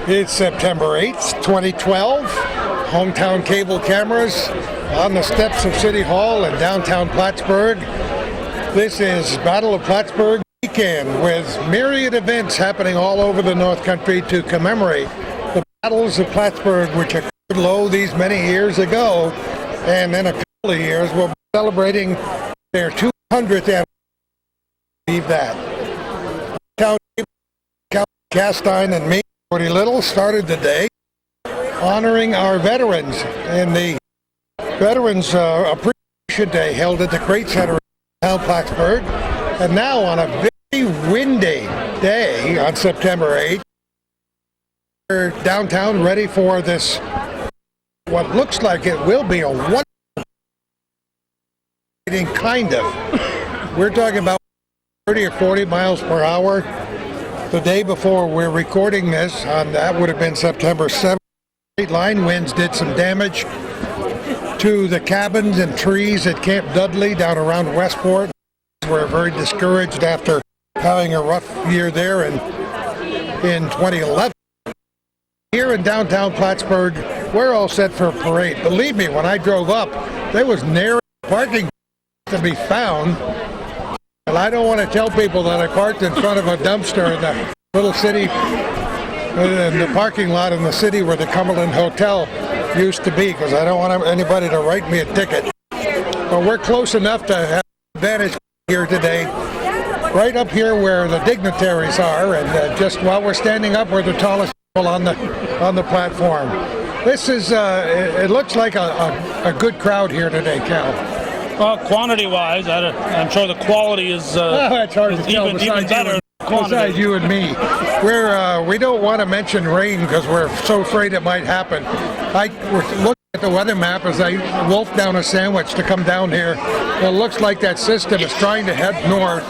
It's September 8th, 2012. Hometown cable cameras on the steps of City Hall in downtown Plattsburgh. This is Battle of Plattsburgh weekend with myriad events happening all over the North Country to commemorate the battles of Plattsburgh, which occurred these many years ago. And in a couple of years, we'll be celebrating their 200th anniversary. Believe that. Town Castine and me, Cody Little, started the day honoring our veterans in the Veterans Appreciation Day held at the Crate Center in town Plattsburgh. And now on a very windy day on September 8th, we're downtown ready for this, what looks like it will be a wonderful kind of. We're talking about 30 or 40 miles per hour. The day before we're recording this, that would have been September 7th, line winds did some damage to the cabins and trees at Camp Dudley down around Westport. We're very discouraged after having a rough year there in 2011. Here in downtown Plattsburgh, we're all set for a parade. Believe me, when I drove up, there was narrow parking to be found. And I don't want to tell people that I parked in front of a dumpster in the little city, in the parking lot in the city where the Cumberland Hotel used to be, because I don't want anybody to write me a ticket. But we're close enough to have an advantage here today, right up here where the dignitaries are, and just while we're standing up, we're the tallest people on the platform. This is, it looks like a good crowd here today, Cal. Well, quantity-wise, I'm sure the quality is it's hard to tell even better. Besides you and me. We don't want to mention rain because we're so afraid it might happen. We're looking at the weather map as I wolf down a sandwich to come down here. It looks like that system is trying to head north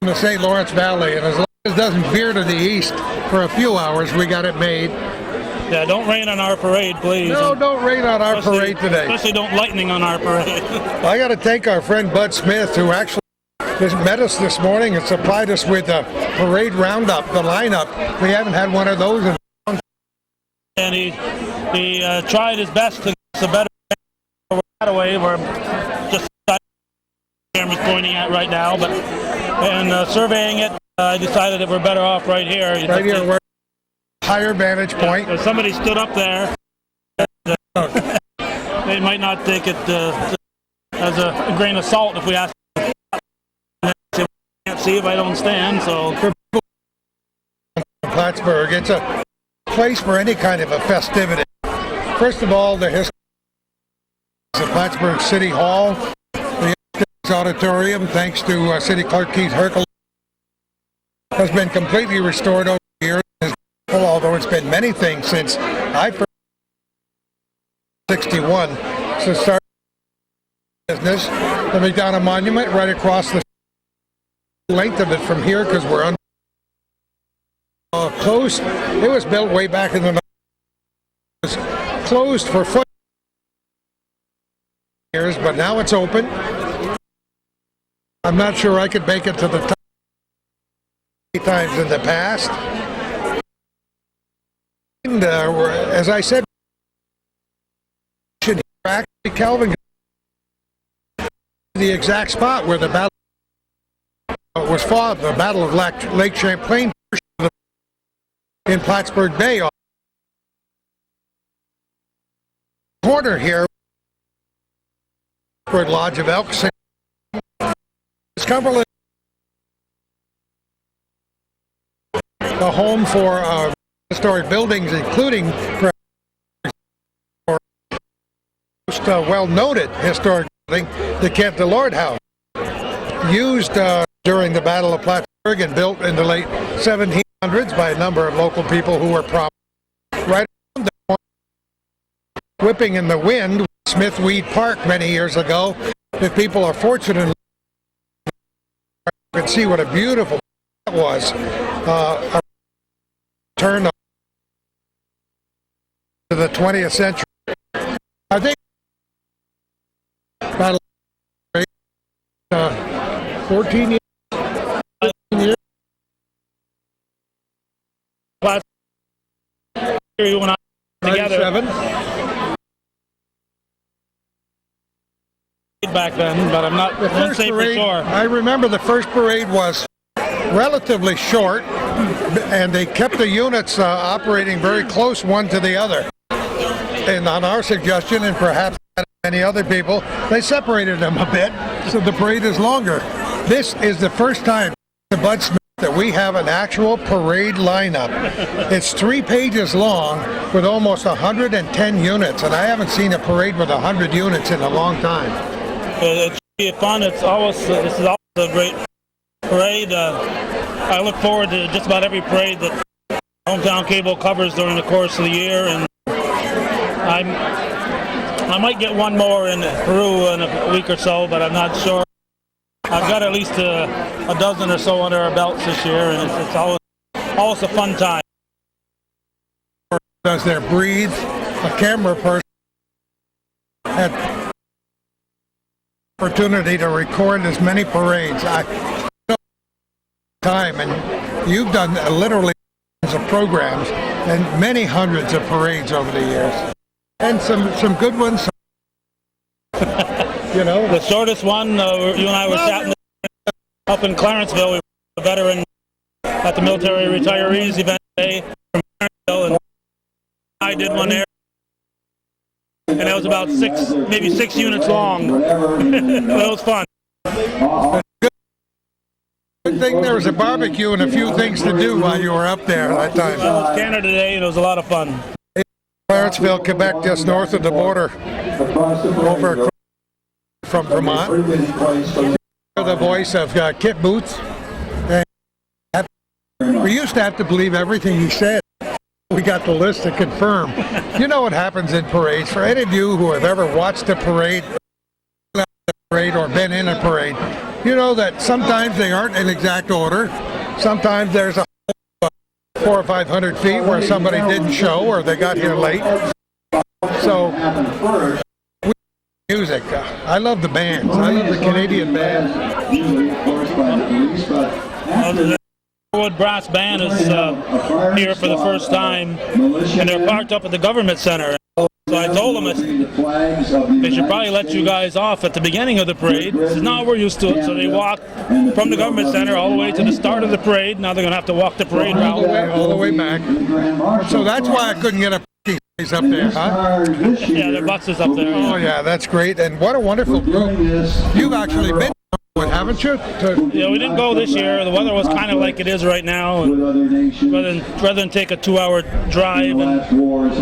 in the St. Lawrence Valley, and as long as it doesn't veer to the east for a few hours, we got it made. Yeah, don't rain on our parade, please. No, don't rain on our parade today. Especially don't lightning on our parade. I got to thank our friend Bud Smith, who actually met us this morning and supplied us with a parade roundup, the lineup. We haven't had one of those in a long time. And he tried his best to get us a better away. We're just the camera's pointing at right now, but surveying it, I decided that we're better off right here. Right here, we're higher vantage point. Yeah, so somebody stood up there. They might not take it as a grain of salt if we ask. Can't see if I don't stand, so. Plattsburgh, it's a place for any kind of a festivity. First of all, the history of Plattsburgh City Hall, the auditorium, thanks to City Clerk Keith Herkel, has been completely restored over the years. Although it's been many things since I first 61 to start business. The McDonough Monument right across the length of it from here, because we're closed. It was built way back in the 90s. It was closed for foot years, but now it's open. I'm not sure I could make it to the top times in the past. And as I said, actually Calvin, the exact spot where the battle was fought, the Battle of Lake Champlain in Plattsburgh Bay. Corner here, Lodge of Elks, Cumberland, the home for historic buildings, including most well-noted historic building, the Camp Delord House, used during the Battle of Plattsburgh and built in the late 1700s by a number of local people who were prominent. Right around the corner, whipping in the wind, Smithweed Park many years ago. If people are fortunate, you can see what a beautiful that was. A turn to the 20th century. I think Battle 14 years. You and I together 97. back then, but I'm not. The I won't first say for parade, sure. I remember the first parade was relatively short, and they kept the units operating very close one to the other. And on our suggestion, and perhaps many other people, they separated them a bit, so the parade is longer. This is the first time in Bud Smith that we have an actual parade lineup. It's 3 pages long with almost 110 units, and I haven't seen a parade with 100 units in a long time. It should be fun. This is always a great parade. I look forward to just about every parade that Hometown Cable covers during the course of the year, and I might get one more in Peru in a week or so, but I'm not sure. I've got at least a dozen or so under our belts this year, and it's always a fun time. Does there breathe a camera person had opportunity to record as many parades. I time, and you've done literally hundreds of programs and many hundreds of parades over the years, and some good ones. You know, the shortest one, you and I were chatting up in Clarenceville. We were a veteran at the military retirees event today from Clarenceville, and I did one there, and it was about maybe six units long. It was fun. Good thing there was a barbecue and a few things to do while you were up there that time. Well, it was Canada Day, and it was a lot of fun. Clarenceville, Quebec, just north of the border, over from Vermont. The voice of Kit Booth. And we used to have to believe everything he said. We got the list to confirm. You know what happens in parades. For any of you who have ever watched a parade or been in a parade, you know that sometimes they aren't in exact order. Sometimes there's a 400 or 500 feet where somebody didn't show or they got here late. So, music. I love the bands. I love the Canadian bands. The Norwood Brass Band is here for the first time, and they're parked up at the government center. So I told them they should probably let you guys off at the beginning of the parade. This is not we're used to it. So they walked from the government center all the way to the start of the parade. Now they're going to have to walk the parade route all the way back. So that's why I couldn't get a place up there, huh? Yeah, their buses up there. Oh yeah, that's great. And what a wonderful group. You've actually been to it, haven't you? Yeah, we didn't go this year. The weather was kind of like it is right now. And rather than take a 2-hour drive and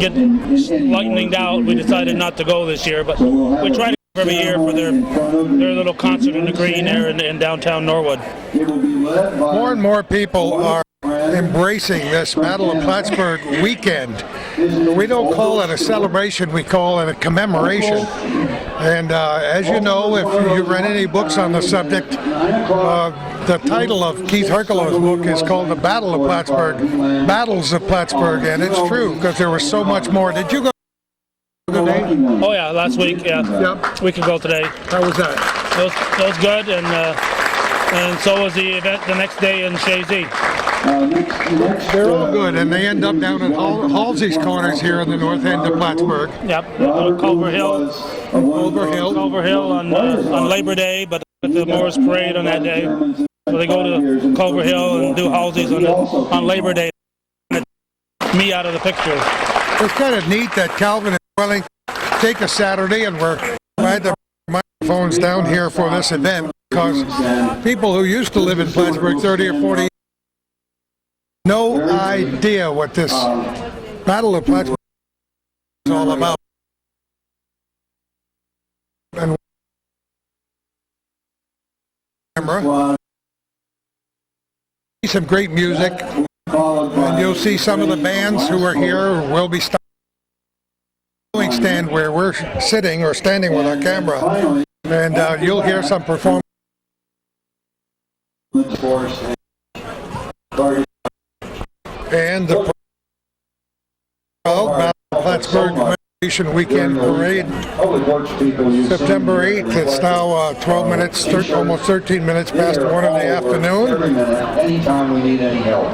get lightninged out, we decided not to go this year. But we try to go every year for their little concert in the green there in downtown Norwood. More and more people are embracing this Battle of Plattsburgh weekend. We don't call it a celebration, we call it a commemoration. And as you know, if you've read any books on the subject, the title of Keith Herculow's book is called The Battle of Plattsburgh, Battles of Plattsburgh, and it's true because there was so much more. Did you go today? Oh yeah, last week, yeah. Yep. Week ago today. How was that? It was good, and so was the event the next day in Shazy. They're all good, and they end up down at Halsey's Corners here in the north end of Plattsburgh. Yep, Culver Hill on Labor Day, but at the Morris Parade on that day. So they go to Culver Hill and do Halsey's on Labor Day. Me out of the picture. It's kind of neat that Calvin and Wellington take a Saturday, and we're glad to bring microphones down here for this event because people who used to live in Plattsburgh 30 or 40 years no idea what this Battle of Plattsburgh is all about. And some great music, and you'll see some of the bands who are here will be stand where we're sitting or standing with our camera, and you'll hear some performance. And the Battle of Plattsburgh Commemoration Weekend Parade, September 8th. It's now 12 minutes, almost 13 minutes past 1 in the afternoon. Anytime we need any help.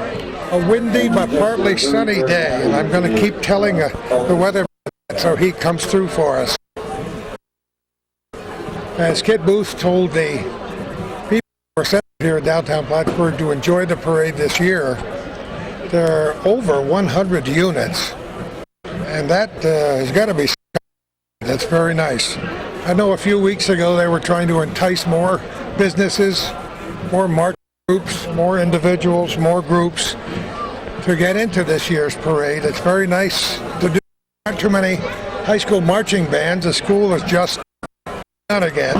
a windy but partly sunny day, and I'm going to keep telling the weather so he comes through for us. As Kit Booth told the people who are set here in downtown Plattsburgh to enjoy the parade this year, there are over 100 units, and that has got to be. That's very nice. I know a few weeks ago they were trying to entice more businesses, more march groups, more individuals, more groups to get into this year's parade. It's very nice to do. Not too many high school marching bands. The school is just on again.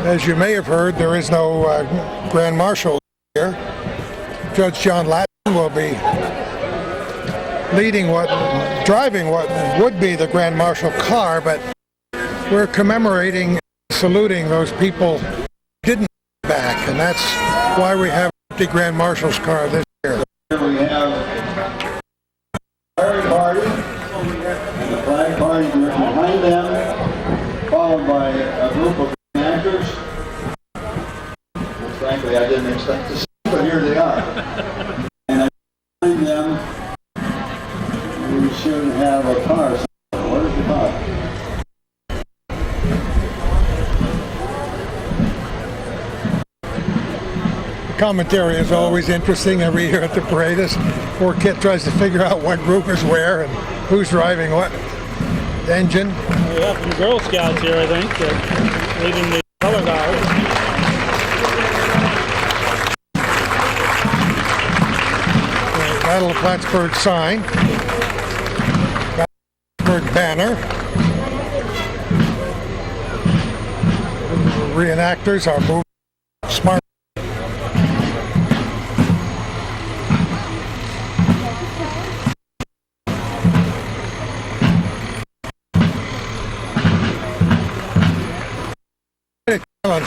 As you may have heard, there is no Grand Marshal here. Judge John Latin will be driving what would be the Grand Marshal car, but we're commemorating, saluting those people who didn't come back, and that's why we have the Grand Marshal's car this year. Here we have the party, and the flag party behind them, followed by a group of actors. Which, frankly, I didn't expect to see, but here they are. And behind them, we should have a car. What is the car? Commentary is always interesting every year at the parade. Poor Kit tries to figure out what group is where and who's driving what engine. We have some Girl Scouts here, I think, leading the color guard. The Battle of Plattsburgh sign. Plattsburgh banner. The reenactors are moving smart.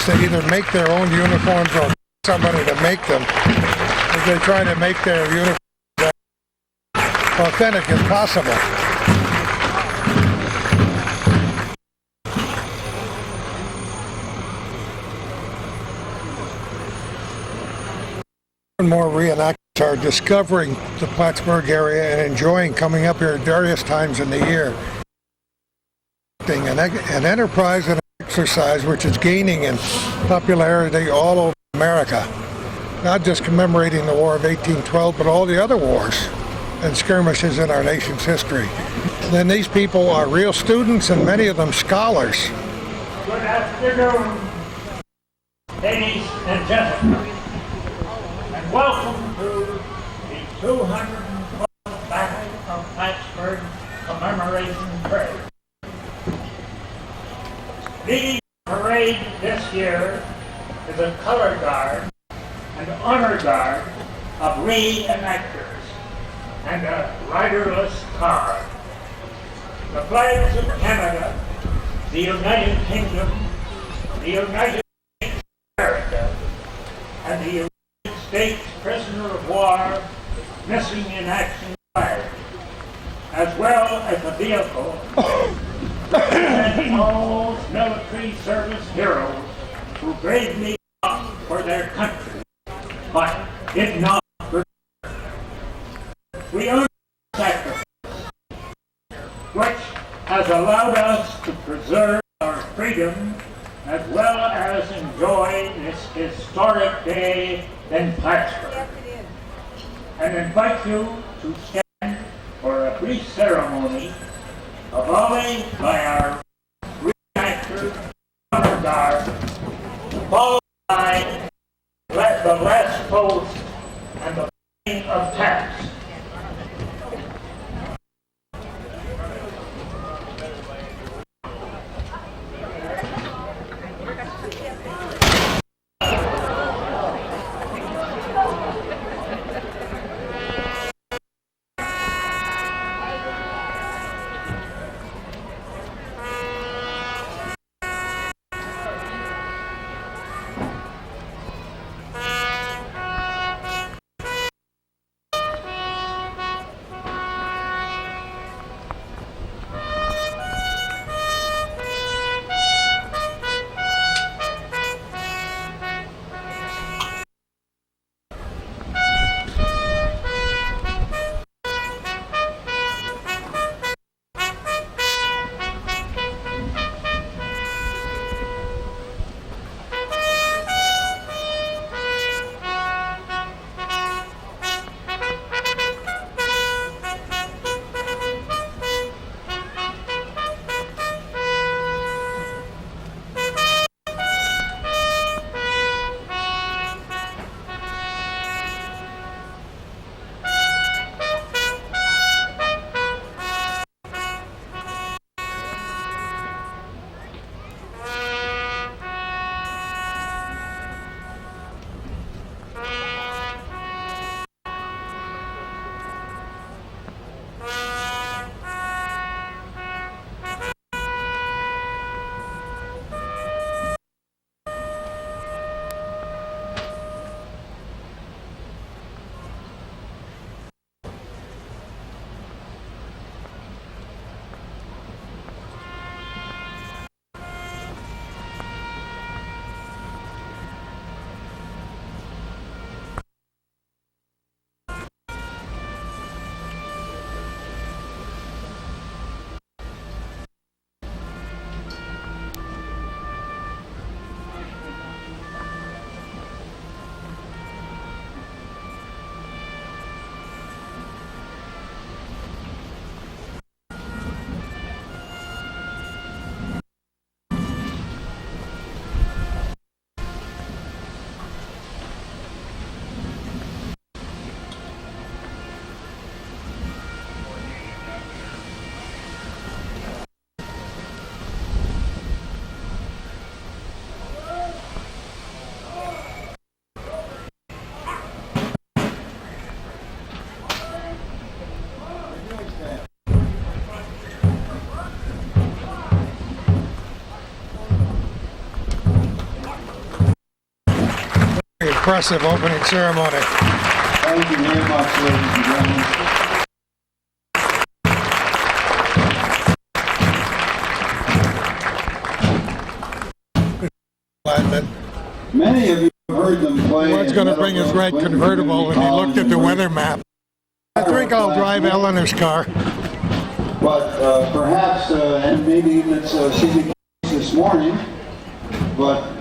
To either make their own uniforms or somebody to make them, as they try to make their uniforms as authentic as possible. More reenactors are discovering the Plattsburgh area and enjoying coming up here at various times in the year. An enterprise and exercise which is gaining in popularity all over America, not just commemorating the War of 1812, but all the other wars and skirmishes in our nation's history. And then these people are real students and many of them scholars. Good afternoon, ladies and gentlemen, and welcome to the 212th Battle of Plattsburgh commemoration parade. Leading the parade this year is a color guard and honor guard of reenactors and a riderless car. The flags of Canada, the United Kingdom, the United States of America, and the United States prisoner of war missing in action flag, as well as a vehicle represent all military service heroes who bravely fought for their country, but did not return. We honor sacrifice, which has allowed us to preserve our freedom as well as enjoy this historic day in Plattsburgh, and invite you to stand for a brief ceremony, a volley by our reenactors, honor guard, followed by the last post and the flying of taps. impressive opening ceremony. Thank you very much, ladies and gentlemen. Many of you have heard them play. He was going to bring his red convertible, and he looked at the weather map. I think I'll drive Eleanor's car. But perhaps, and maybe even it's CB this morning, but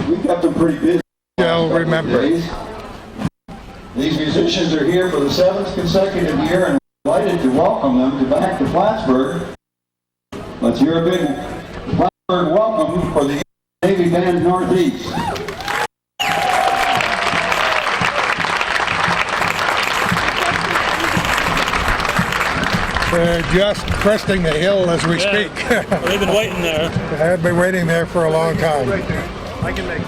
we kept them pretty busy. I'll remember. These musicians are here for the 7th consecutive year, and we're delighted to welcome them to back to Plattsburgh. Let's hear a big Plattsburgh welcome for the Navy Band Northeast. They're just cresting the hill as we speak. They've been waiting there. I've been waiting there for a long time. I can make it.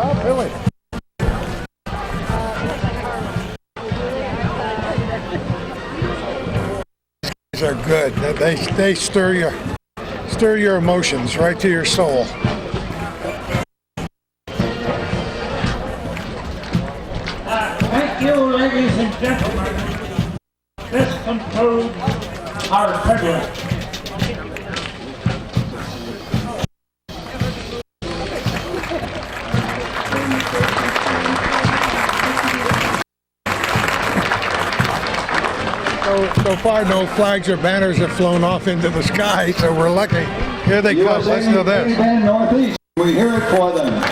Oh, Billy. These are good. They stir your emotions right to your soul. Thank you, ladies and gentlemen. This concludes our privilege. So far, no flags or banners have flown off into the sky, so we're lucky. Here they come. Listen to this. Band Northeast. We hear it for them.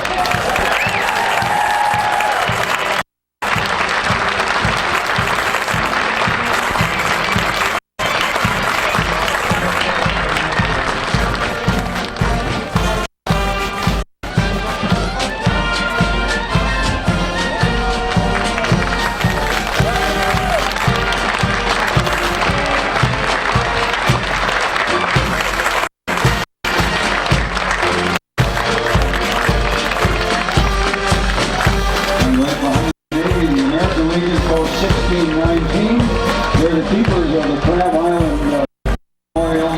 1619. They're the keepers of the Crab Island Memorial.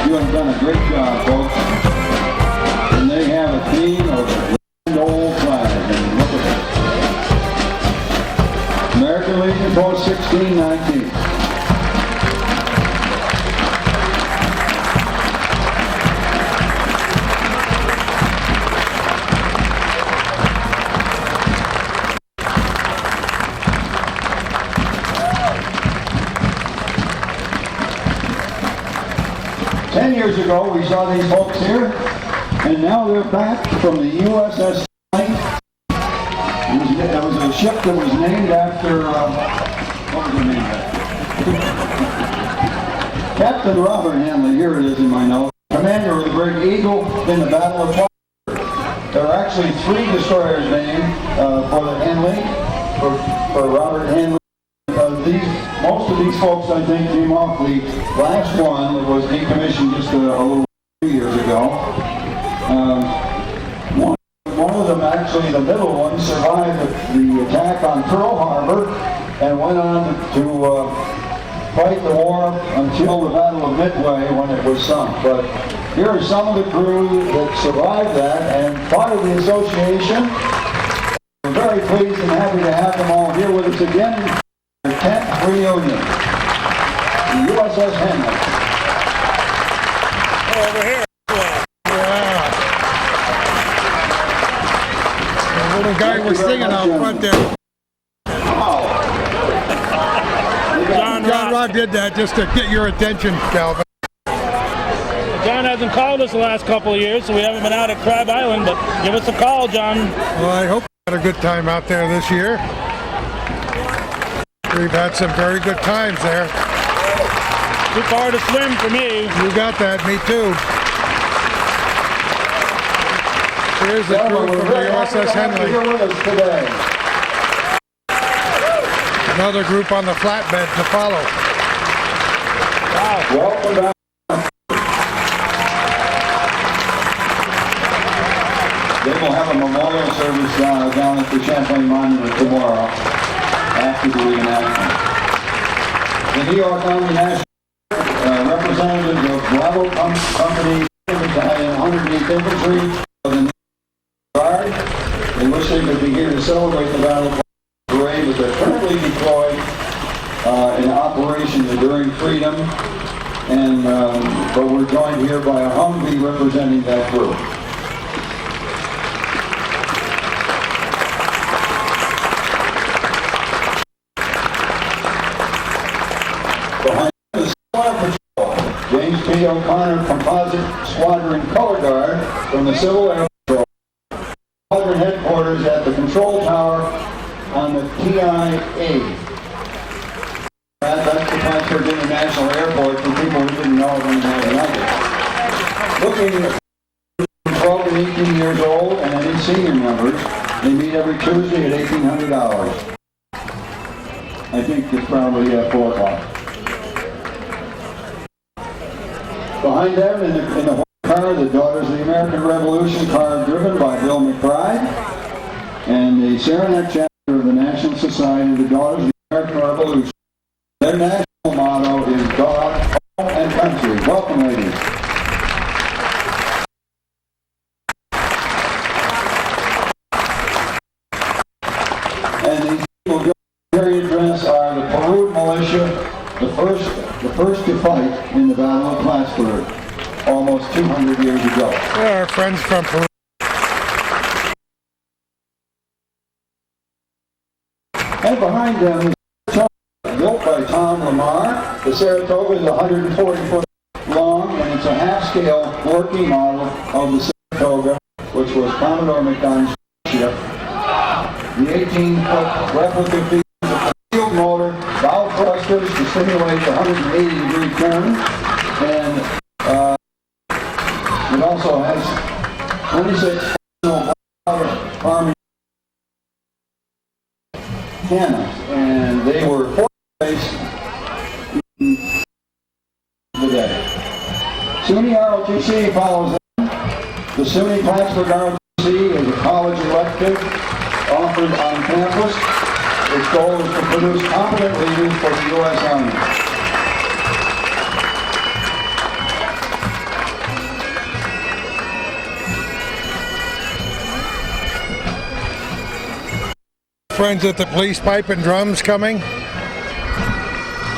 You have done a great job, folks. And they have a theme of grand old flag. And look at it. American Legion Post 1619. 10 years ago, we saw these folks here, and now they're back from the USS. It was a ship that was named after, what was the name of it? Captain Robert Hanley, here it is in my notes. Commander of the brig Eagle in the Battle of Plattsburgh. There are actually 3 destroyers named for the Hanley, for Robert Hanley. Most of these folks, I think, came off the last one that was decommissioned just a little 2 years ago. One of them, actually the middle one, survived the attack on Pearl Harbor and went on to fight the war until the Battle of Midway when it was sunk. But here are some of the crew that survived that and part of the association. We're very pleased and happy to have them all here with us again. The 10th reunion, the USS Henry. Over here. Yeah. The little guy was singing out front there. John Rod did that just to get your attention, Calvin. John hasn't called us the last couple of years, so we haven't been out at Crab Island, but give us a call, John. Well, I hope you had a good time out there this year. We've had some very good times there. Too far to swim for me. You got that, me too. Here's the crew from the USS Henley. Here with us today. Another group on the flatbed to follow. Wow. Welcome back. They will have a memorial service down at the Champlain Monument tomorrow after the reenactment. The New York Army National representatives of Bravo Company Battalion 108th Infantry of the They wish they could be here to celebrate the Battle of Parade, but they're currently deployed in Operation Enduring Freedom, and but we're joined here by a Humvee representing that group. Behind the Squad Patrol, James P. O'Connor Composite Squadron Color Guard from the Civil Air Patrol. Squadron headquarters at the control tower on the TIA. That's the Plattsburgh International Airport for people who didn't know it when they had it. Looking at 12 and 18 years old and any senior members, they meet every Tuesday at $1,800. I think it's probably 4 o'clock. Behind them in the white car, the Daughters of the American Revolution car driven by Bill McBride, and the Saranac chapter of the National Society of the Daughters of the American Revolution. Their national motto is God, home, and country. Welcome, ladies. And these people military address are the Peru militia, the first to fight in the Battle of Plattsburgh, almost 200 years ago. Yeah, our friends from Peru. And behind them is built by Tom Lamar. The Saratoga is 140 foot long, and it's a half-scale working model of the Saratoga, which was Commodore McDonald's ship. The 18-foot replica features a field motor, valve thrusters to simulate the 180-degree turn, and it also has 26 Army cannons, and they were based today. SUNY ROTC follows them. The SUNY Plattsburgh ROTC is a college elective offered on campus. Its goal is to produce competent leaders for the U.S. Army. Friends at the police pipe and drums coming.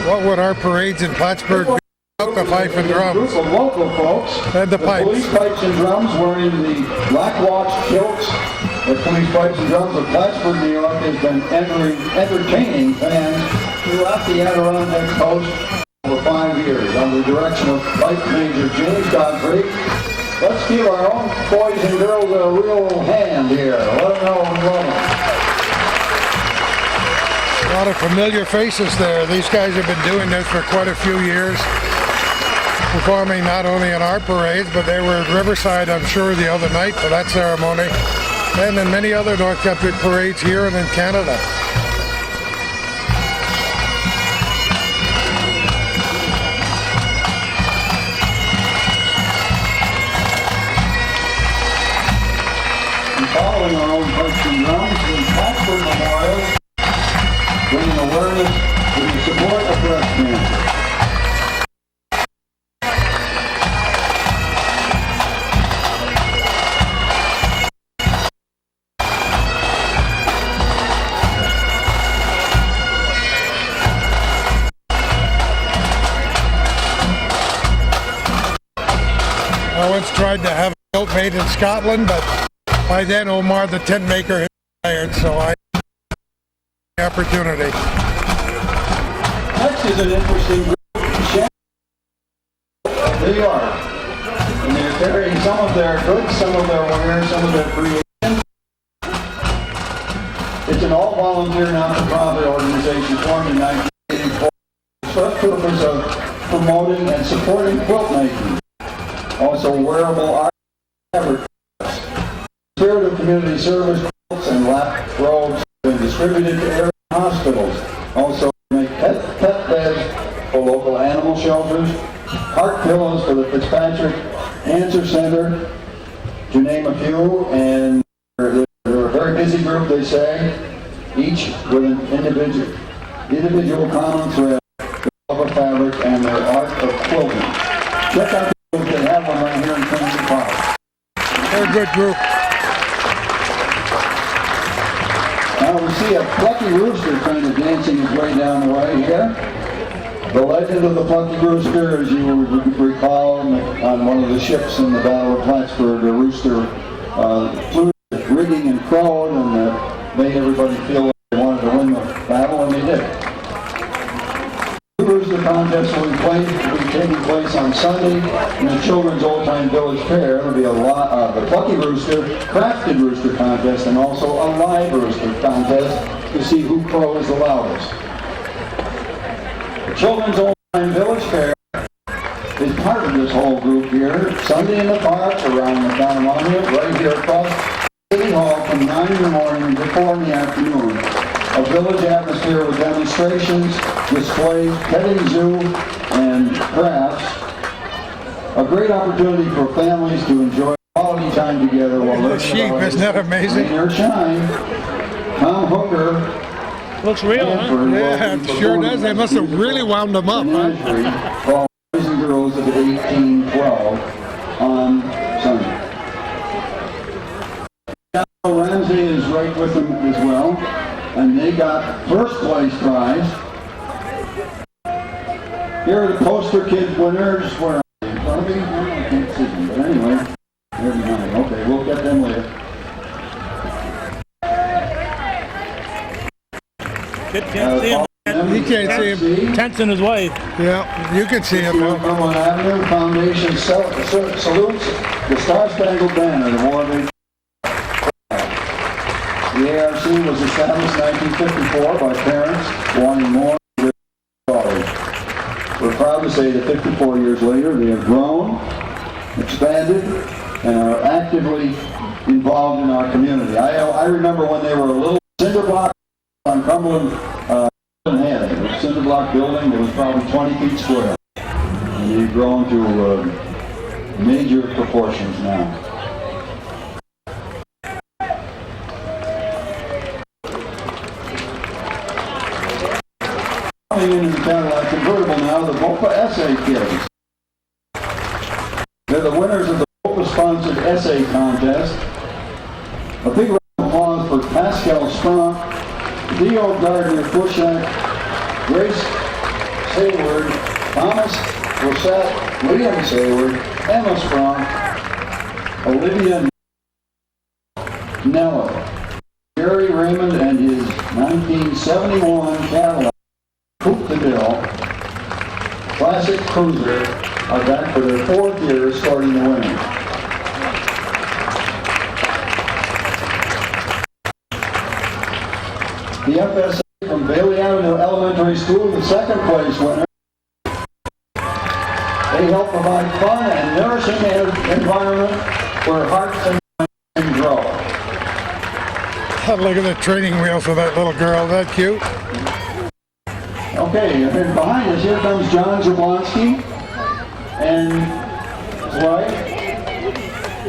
What would our parades in Plattsburgh be without the pipe and drums? Group of local folks. And the pipes. Police pipes and drums wearing the Black Watch kilts. The police pipes and drums of Plattsburgh, New York has been entertaining fans throughout the Adirondack coast for 5 years under the direction of Pipe Major James Godfrey. Let's give our own boys and girls a real hand here. Let them know we love them. A lot of familiar faces there. These guys have been doing this for quite a few years, performing not only in our parades, but they were at Riverside, I'm sure, the other night for that ceremony, and in many other North Country parades here and in Canada. And following our own pipes and drums, the Plattsburgh Memorial bringing awareness to the support of breast cancer. I once tried to have a kilt made in Scotland, but by then Omar the tent maker had retired, so I opportunity. Next is an interesting group of New York. And they're carrying some of their goods, some of their wares, some of their creations. It's an all-volunteer, not-for-profit organization formed in 1984 for the purpose of promoting and supporting quilt making. Also wearable art and spirit of community service, quilts and lap robes have been distributed to area hospitals. Also make pet beds for local animal shelters, heart pillows for the Fitzpatrick Cancer Center, to name a few, and they're a very busy group, they say, each with an individual common thread, the love of fabric and their art of quilting. Check out the group, they have one right here in Quincy Park. They're a good group. Now we see a plucky rooster kind of dancing his way down the way here. The legend of the plucky rooster, as you would recall, on one of the ships in the Battle of Plattsburgh, the rooster flew rigging and crowed and made everybody feel like they wanted to win the battle, and they did. The rooster contest will be taking place on Sunday in the Children's Old Time Village Fair. There will be the Plucky Rooster, Crafted Rooster contest, and also a live rooster contest to see who crows the loudest. The Children's Old Time Village Fair is part of this whole group here. Sunday in the park around the town monument, right here across City Hall from 9 in the morning to 4 in the afternoon. A village atmosphere with demonstrations, displays, petting zoo, and crafts. A great opportunity for families to enjoy quality time together while The sheep, isn't that amazing? Rain or shine. Tom Hooker. Looks real, huh? Yeah, it sure does. They must have really wound them up, huh? For all boys and girls of 1812 on Sunday. Ramsey is right with them as well, and they got first place prize. Here are the poster kid winners. Where are they? In front of me? I can't see them, but anyway, they're behind. Okay, we'll get them later. Kid can't see him. He can't see him. Tent's in his way. Yeah, you can see him now. Cumberland Avenue Foundation salutes the Star Spangled Banner, the war of the ARC was established in 1954 by parents wanting more for their daughters. We're proud to say that 54 years later, they have grown, expanded, and are actively involved in our community. I remember when they were a little cinder block on Cumberland Head. It was a cinder block building that was probably 20 feet square. And they've grown to major proportions now. Coming into the Cadillac convertible now, the BOPA Essay Kids. They're the winners of the BOPA-sponsored essay contest. A big round of applause for Pascal Spronk, Theo Gardner-Bushak, Grace Sayward, Thomas Rosette, William Sayward, Emma Spronk, Olivia Nello, Jerry Raymond and his 1971 Cadillac Coupe de Ville Classic Cruiser are back for their 4th year, starting the winning. The FSA from Bailey Avenue Elementary School, the 2nd place winner. They help provide fun and nourishing environment where hearts and minds grow. Look at the training wheels of that little girl. That cute? Okay, and then behind us, here comes John Jablonski and his wife,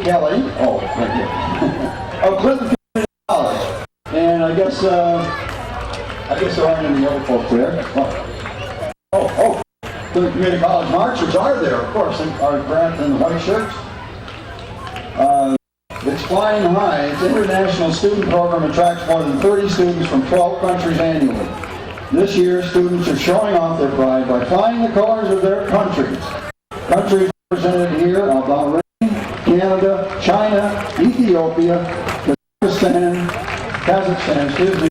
Kelly. Oh, right here. Of Clinton Community College. And I guess there aren't any other folks there. Clinton Community College marchers are there, of course, our Grant in the white shirts. It's flying high. Its international student program attracts more than 30 students from 12 countries annually. This year, students are showing off their pride by flying the colors of their countries. Countries represented here are Bahrain, Canada, China, Ethiopia, Kazakhstan,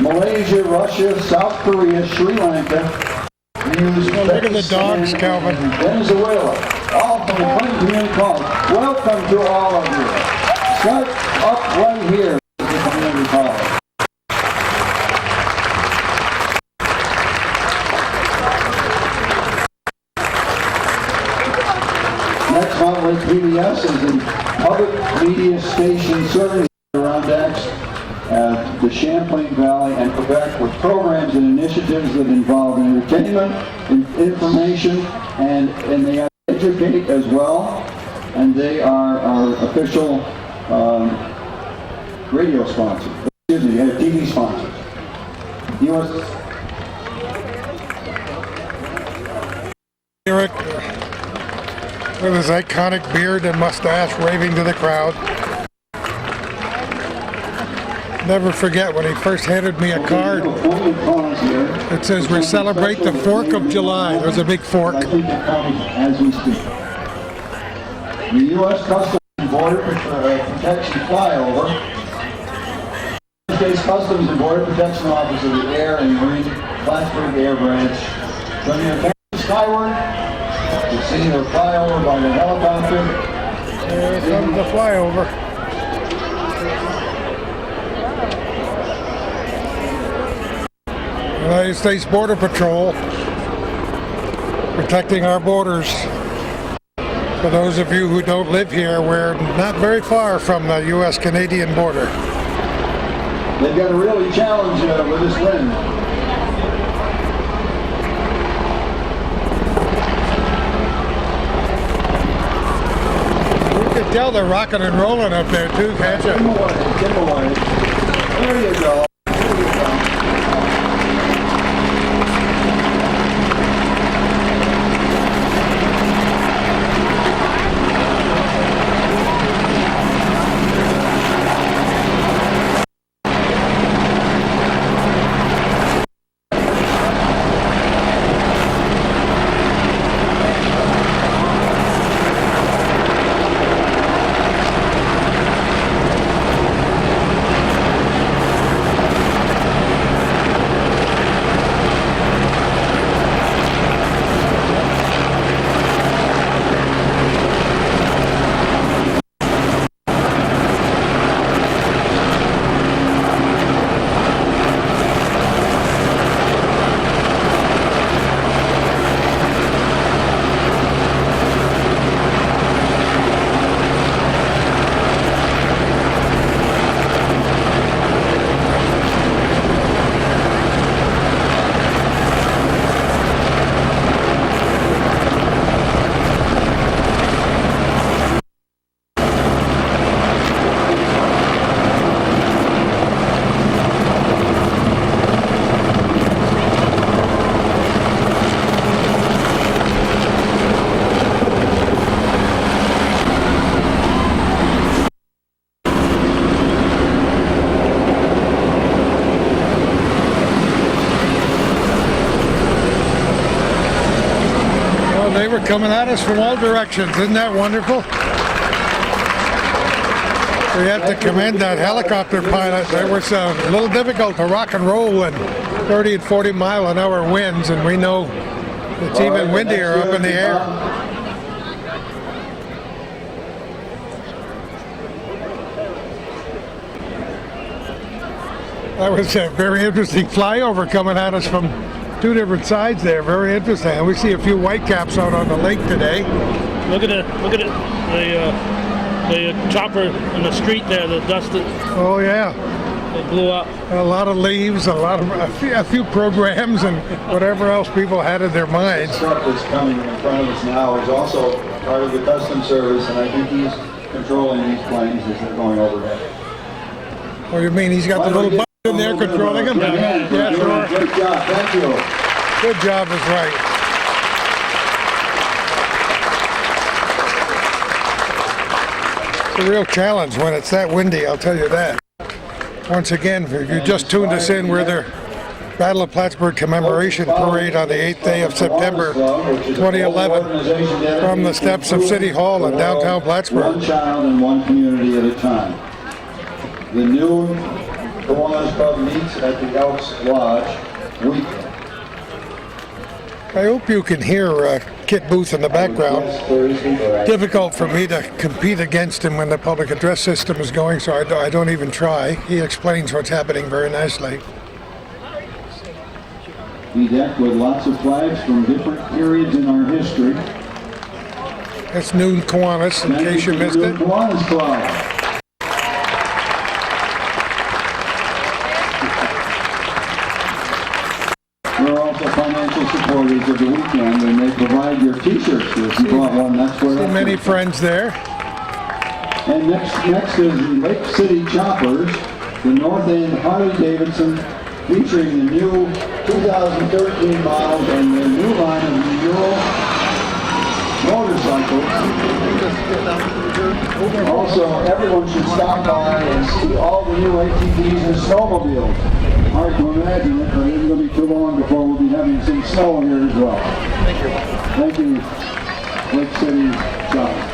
Malaysia, Russia, South Korea, Sri Lanka, Look at the dogs, Calvin. Venezuela, all from the Clinton Community College. Welcome to all of you. Start up right here at the Community College. Next, Mount Lake PBS is a public media station serving Adirondacks, the Champlain Valley, and Quebec with programs and initiatives that involve entertainment, information, and they educate as well. And they are our official radio sponsor. Excuse me, TV sponsors. Eric, with his iconic beard and mustache, waving to the crowd. Never forget when he first handed me a card. It says, "We celebrate the 4th of July." There's a big fork. I think it comes as we speak. The U.S. Customs and Border Protection flyover. United States Customs and Border Protection Office of the Air and Marine Plattsburgh Air Branch. From your attention skyward, you see the flyover by the helicopter. Here comes the flyover. United States Border Patrol protecting our borders. For those of you who don't live here, we're not very far from the U.S.-Canadian border. They've got a really challenge with this wind. You can tell they're rocking and rolling up there too, can't you? Get them away. There you go. They were coming at us from all directions. Isn't that wonderful? We have to commend that helicopter pilot. It was a little difficult to rock and roll in 30 and 40 mile an hour winds, and we know it's even windier up in the air. That was a very interesting flyover coming at us from two different sides there. Very interesting. And we see a few whitecaps out on the lake today. Look at it. The chopper in the street there, the dust that Oh yeah, blew up. a lot of leaves, a few programs, and whatever else people had in their minds. The truck that's coming in front of us now is also part of the Customs Service, and I think he's controlling these planes as they're going overhead. What do you mean? He's got the little button in there controlling them? Yeah, sure. Great job, thank you. Good job is right. It's a real challenge when it's that windy, I'll tell you that. Once again, if you just tuned us in, we're the Battle of Plattsburgh commemoration parade on the 8th day of September 2011 from the steps of City Hall in downtown Plattsburgh. One child and one community at a time. The new Kiwanis Club meets at the Elks Lodge weekly. I hope you can hear Kit Booth in the background. Difficult for me to compete against him when the public address system is going, so I don't even try. He explains what's happening very nicely. Be decked with lots of flags from different periods in our history. That's Noon Kiwanis, in case you missed it. Kiwanis Club. We're also financial supporters of the weekend, and they provide your t-shirts. If you bought one, that's where See many friends there. And next is the Lake City Choppers, the North End Harley-Davidson, featuring the new 2013 models and the new line of Euro motorcycles. Also, everyone should stop by and see all the new ATVs and snowmobiles. Hard to imagine it, but it isn't going to be too long before we'll be having some snow here as well. Thank you, Lake City Shopping.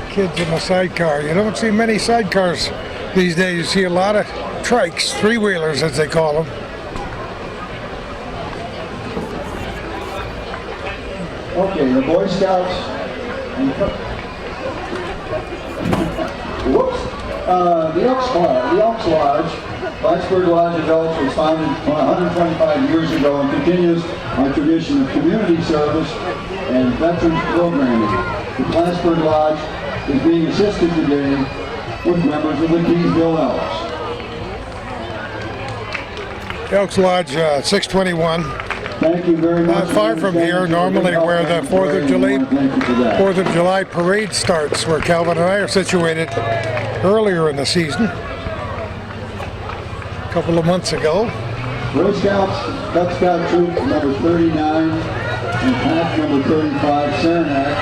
Kids in a sidecar. You don't see many sidecars these days. You see a lot of trikes, three-wheelers as they call them. Okay, the Boy Scouts. Whoops. The Elks Lodge, Plattsburgh Lodge of Elks, was founded 125 years ago and continues our tradition of community service and veterans programming. The Plattsburgh Lodge is being assisted today with members of the Keysville Elks. Elks Lodge, 621. Thank you very much. Not far from here, normally where the 4th of July parade starts, where Calvin and I are situated earlier in the season, a couple of months ago. Boy Scouts, Cub Scout Troop number 39 and pack number 35, Saranac.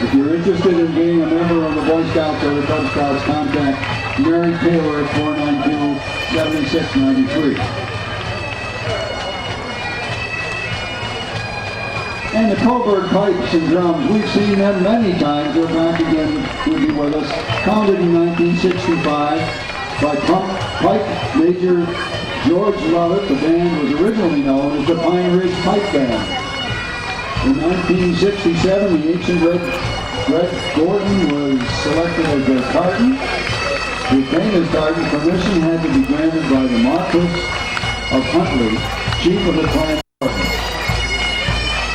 If you're interested in being a member of the Boy Scouts or the Cub Scouts, contact Mary Taylor at 492-7693. And the Coburg pipes and drums, we've seen them many times. They're back again to be with us. Founded in 1965 by pipe major George Lovett, the band was originally known as the Pine Ridge Pipe Band. In 1967, the ancient Red Gordon was selected as their tartan. To obtain his tartan, permission had to be granted by the Marquis of Huntley, chief of the clan.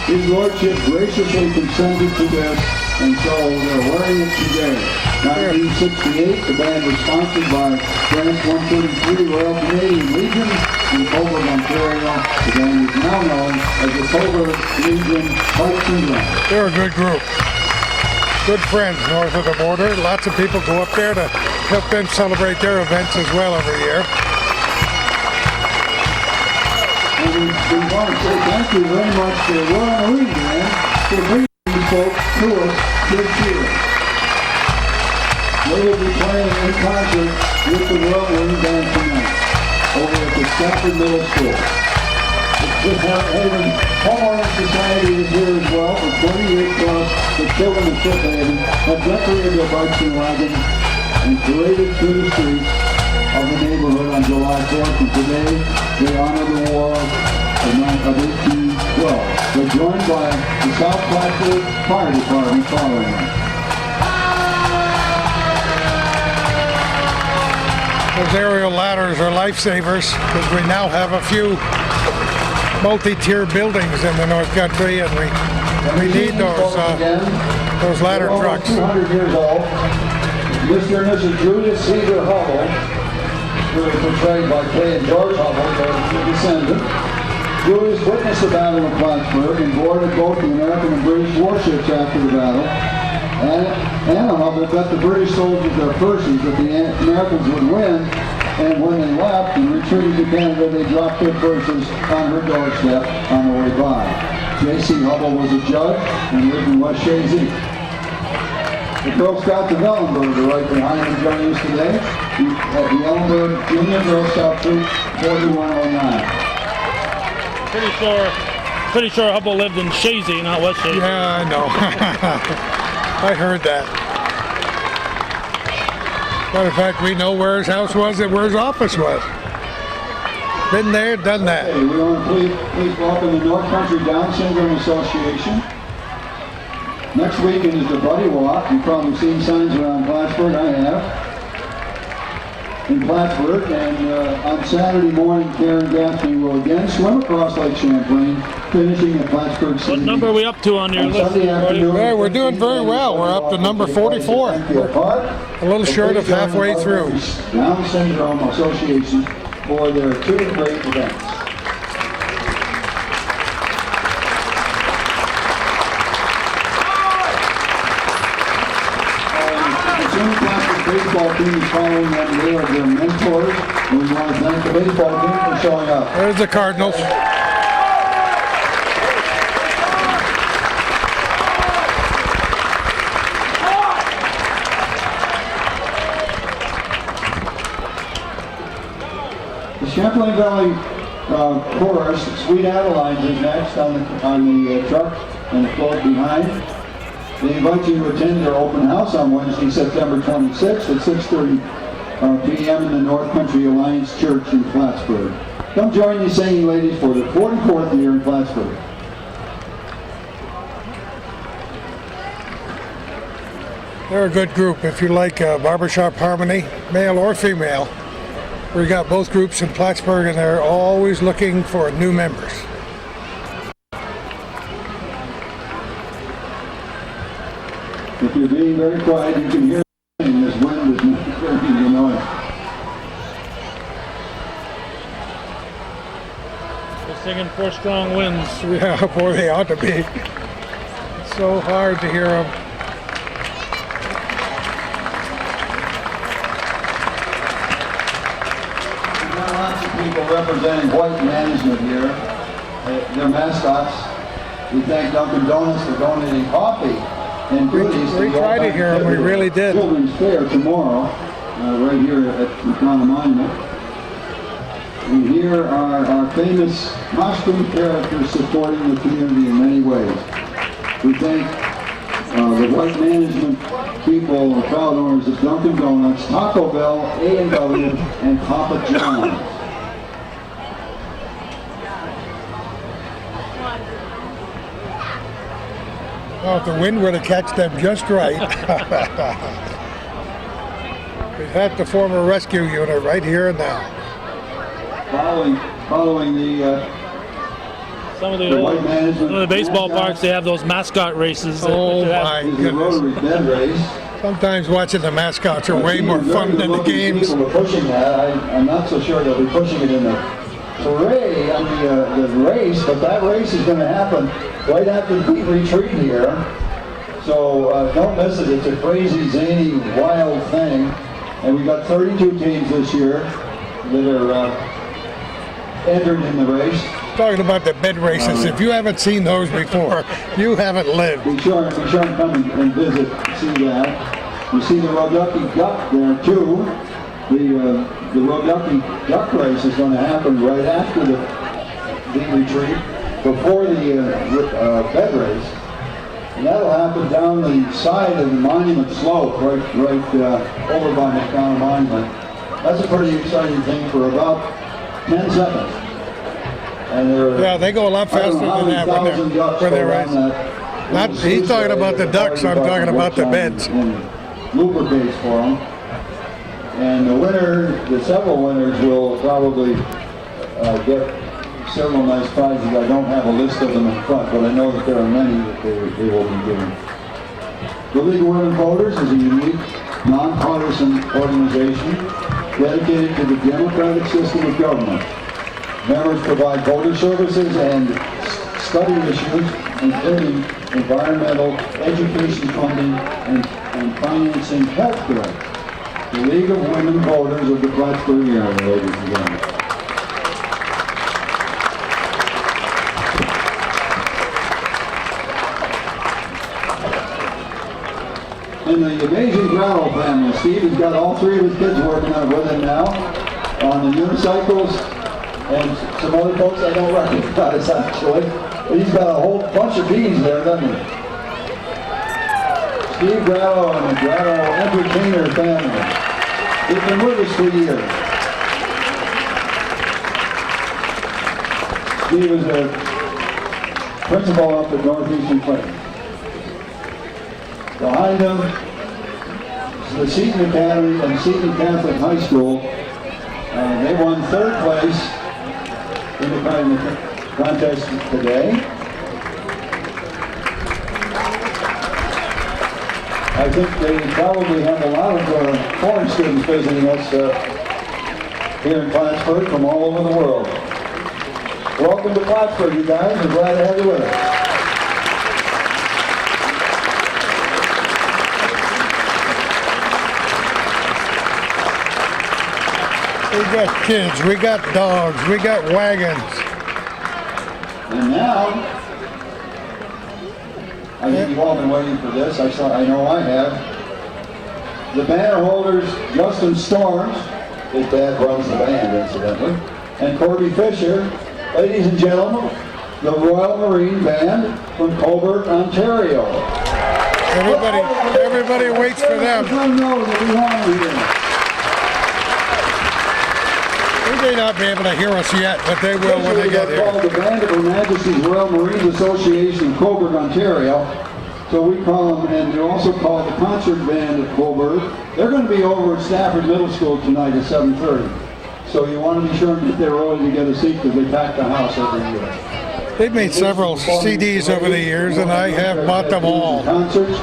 His lordship graciously consented to this, and so they're wearing it today. 1968, the band was sponsored by France 133 Royal Canadian Legion in Coburg, Ontario. The band is now known as the Coburg Legion Pipes and Drums. They're a good group. Good friends north of the border. Lots of people go up there to help them celebrate their events as well every year. And we want to say thank you very much to the Royal Marine Band for bringing these folks to us this year. They will be playing in concert with the Royal Marine Band tonight over at the Stafford Middle School. The Haven Homeowner Society is here as well for 28 plus. The children of Haven have decorated their bikes and wagons and paraded through the streets of the neighborhood on July 4th, and today they honor the war of 1812. They're joined by the South Plattsburgh Fire Department following them. Those aerial ladders are lifesavers because we now have a few multi-tier buildings in the North Country, and we need those ladder trucks. 200 years old. Mr. and Mrs. Julius Caesar Hubble, who is portrayed by Kay and George Hubble, the descendant. Julius witnessed the Battle of Plattsburgh and boarded both the American and British warships after the battle. Anna Hubble bet the British soldiers their purses that the Americans would win, and when they left and retreated to Canada, they dropped their purses on her doorstep on the way by. J.C. Hubble was a judge and lived in West Shazy. The Girl Scouts of Ellenburg are right behind me joining us today at the Ellenburg Junior Girl Scout Troop 4109. Pretty sure Hubble lived in Shazy, not West Shazy. Yeah, I know. I heard that. Matter of fact, we know where his house was and where his office was. Been there, done that. Hey, we want to please welcome the North Country Down Syndrome Association. Next weekend is the Buddy Walk. You've probably seen signs around Plattsburgh. I have. In Plattsburgh, and on Saturday morning, Karen Gaffney will again swim across Lake Champlain, finishing at Plattsburgh City. What number are we up to on your list? Sunday afternoon, Yeah, we're doing very well. We're up to number 44. A little short of halfway through. Down Syndrome Association for their two great events. Baseball team is following them. They are their mentors, and we want to thank the baseball team for showing up. There's the Cardinals. Champlain Valley Chorus, Sweet Adelines is next on the truck and the float behind. They invite you to attend their open house on Wednesday, September 26th at 6:30 p.m. in the North Country Alliance Church in Plattsburgh. Come join these singing ladies for the 44th year in Plattsburgh. They're a good group if you like barbershop harmony, male or female. We got both groups in Plattsburgh and they're always looking for new members. If you're being very quiet, you can hear and this wind is not very annoying. They're singing four strong winds. Yeah, boy, they ought to be. It's so hard to hear them. We've got lots of people representing white management here. Their mascots. We thank Dunkin' Donuts for donating coffee and goodies. We tried to hear them, we really did. Children's Fair tomorrow, right here at the Town Monument. And here are our famous costume characters supporting the community in many ways. We thank the white management people, the proud owners of Dunkin' Donuts, Taco Bell, A&W, and Papa John's. Oh, if the wind were to catch them just right. We'd have to form a rescue unit right here and now. Following the Some of the white management. some of the baseball parks, they have those mascot races. Oh my is the goodness. Rotary bed race. Sometimes watching the mascots are way more fun than the games. People are pushing that. I'm not so sure they'll be pushing it in the parade, I mean the race, but that race is going to happen right after the Pete retreat here. So don't miss it. It's a crazy, zany, wild thing. And we got 32 teams this year that are entered in the race. Talking about the bed races, if you haven't seen those before, you haven't lived. Be sure and come and visit, see that. You see the Roducky Duck there too. The Roducky Duck race is going to happen right after the retreat, before the bed race. And that'll happen down the side of the monument slope, right over by McDonald Monument. That's a pretty exciting thing for about 10 seconds. And Yeah, they go a lot faster than that when they're racing. He's talking about the ducks, I'm talking about the beds. Lubricates for them. And the several winners will probably get several nice prizes. I don't have a list of them in front, but I know that there are many that they will be given. The League of Women Voters is a unique, nonpartisan organization dedicated to the democratic system of government. Members provide voter services and study issues, including environmental, education funding, and financing healthcare. The League of Women Voters of the Plattsburgh area, ladies and gentlemen. And the amazing Grotto family. Steve has got all three of his kids working on it with him now, on the unicycles, and some other folks I don't recognize actually. But he's got a whole bunch of bees there, doesn't he? Steve Grotto and the Grotto Entertainer family. They've been with us for years. Steve is a principal up at Northeastern Clinton. Behind him is the Seton Academy and Seton Catholic High School. They won third place in the contest today. I think they probably have a lot of foreign students visiting us here in Plattsburgh from all over the world. Welcome to Plattsburgh, you guys. We're glad to have you with us. We got kids, we got dogs, we got wagons. And now, I think you've all been waiting for this. I know I have. The banner holders, Justin Storms, his dad runs the band, incidentally, and Corby Fisher. Ladies and gentlemen, the Royal Marine Band from Cobourg, Ontario. Everybody waits for them. Let them know that we have them here. They may not be able to hear us yet, but they will when they get here. Called the Band of Her Majesty's Royal Marines Association of Cobourg, Ontario. So we call them, and they're also called the Concert Band of Cobourg. They're going to be over at Stafford Middle School tonight at 7:30. So you want to be sure and get there early to get a seat because they pack the house every year. They've made several CDs over the years, and I have bought them all.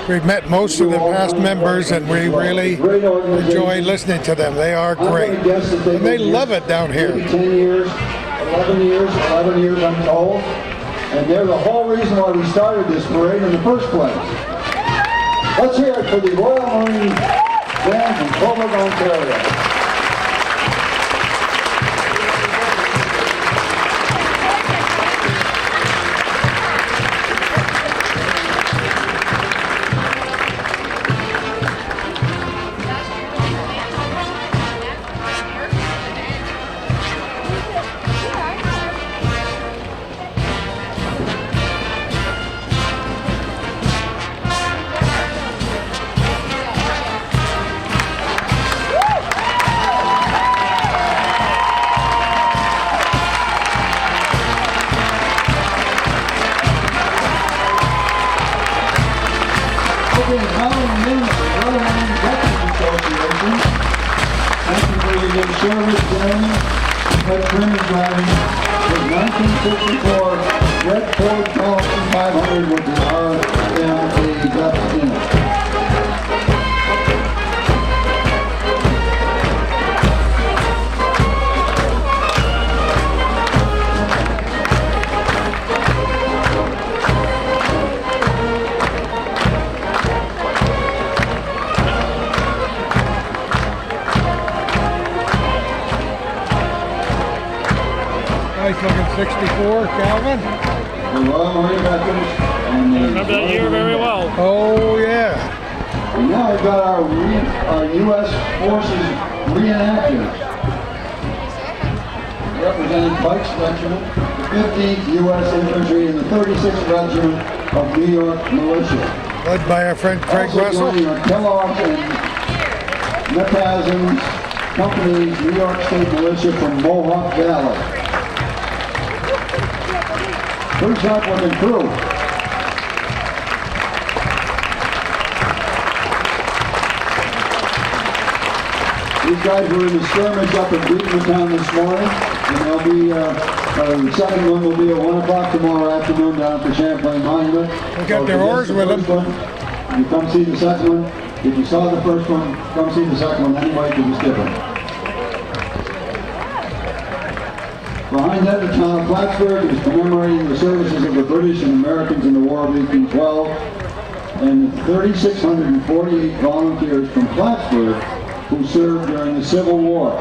We've met most of the past members, and we really enjoy listening to them. They are great. And they love it down here. 10 years, 11 years I'm told. And they're the whole reason why we started this parade in the first place. Let's hear it for the Royal Marine Band from Cobourg, Ontario. Service training, but training driving was 1954 Red Ford Charleston 500 with the RMA ducks in it. Nice looking 64, Calvin. The Royal Marine Veterans. And I remember that year very well. Oh, yeah. And now we've got our U.S. Forces reenactors. Representing Pikes Regiment, the 15th U.S. Infantry, and the 36th Regiment of New York Militia. Led by our friend Craig Also Russell. joining are Kellogg's and Metazon's Company's New York State Militia from Mohawk Valley. Who's up with the crew? These guys were in the skirmish up at Beatontown this morning, and they'll be, the second one will be at 1 o'clock tomorrow afternoon down at the Champlain Monument. They got their oars with them. You come see the second one. If you saw the first one, come see the second one anyway, because it's different. Behind that, the town of Plattsburgh is commemorating the services of the British and Americans in the War of 1812, and the 3,648 volunteers from Plattsburgh who served during the Civil War.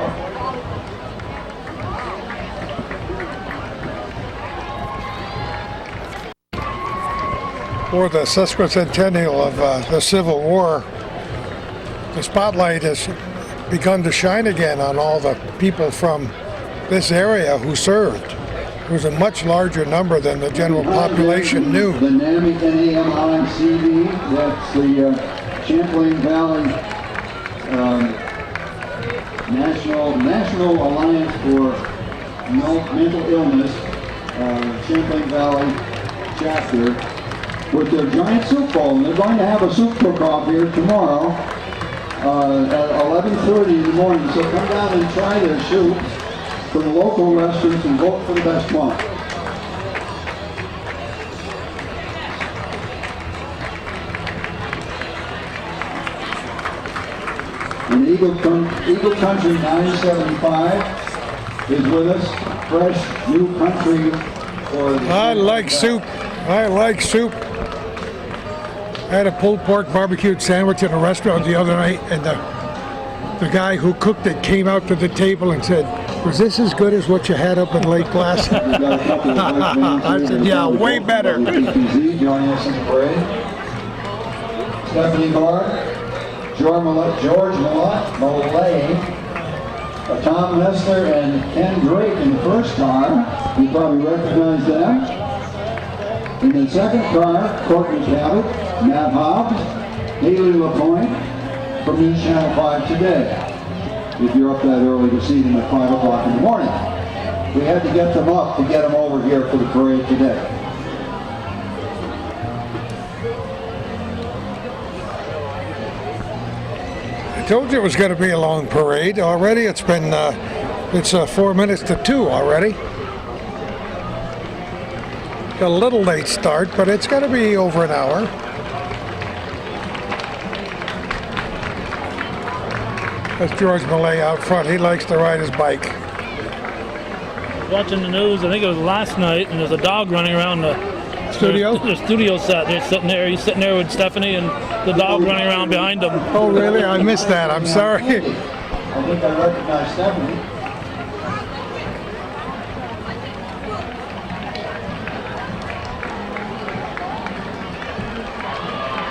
For the sesquicentennial of the Civil War, the spotlight has begun to shine again on all the people from this area who served. It was a much larger number than the general population knew. The NAMI, N-A-M-I-C-D, that's the Champlain Valley National Alliance for Mental Illness, Champlain Valley chapter, with their giant soup bowl. And they're going to have a soup cook-off here tomorrow at 11:30 in the morning. So come down and try their soup from the local restaurants and vote for the best one. And Eagle Country 975 is with us. Fresh new country for the I like soup. I like soup. I had a pulled pork barbecued sandwich at a restaurant the other night, and the guy who cooked it came out to the table and said, "Was this as good as what you had up in Lake Placid?" I said, "Yeah, way better." TPZ joining us in the parade. Stephanie Barr, George Millay, Tom Messner and Ken Drake in the first car. You probably recognize them. In the second car, Courtney Cabot, Matt Hobbs, Haley LaPointe from News Channel 5 today. If you're up that early to see them at 5 o'clock in the morning. We had to get them up to get them over here for the parade today. I told you it was going to be a long parade already. It's been, it's 4 minutes to 2 already. Got a little late start, but it's going to be over an hour. That's George Millay out front. He likes to ride his bike. Watching the news, I think it was last night, and there's a dog running around the Studio? The studio set. They're sitting there. He's sitting there with Stephanie, and the dog running around behind him. Oh, really? I missed that. I'm sorry. I think I recognize Stephanie.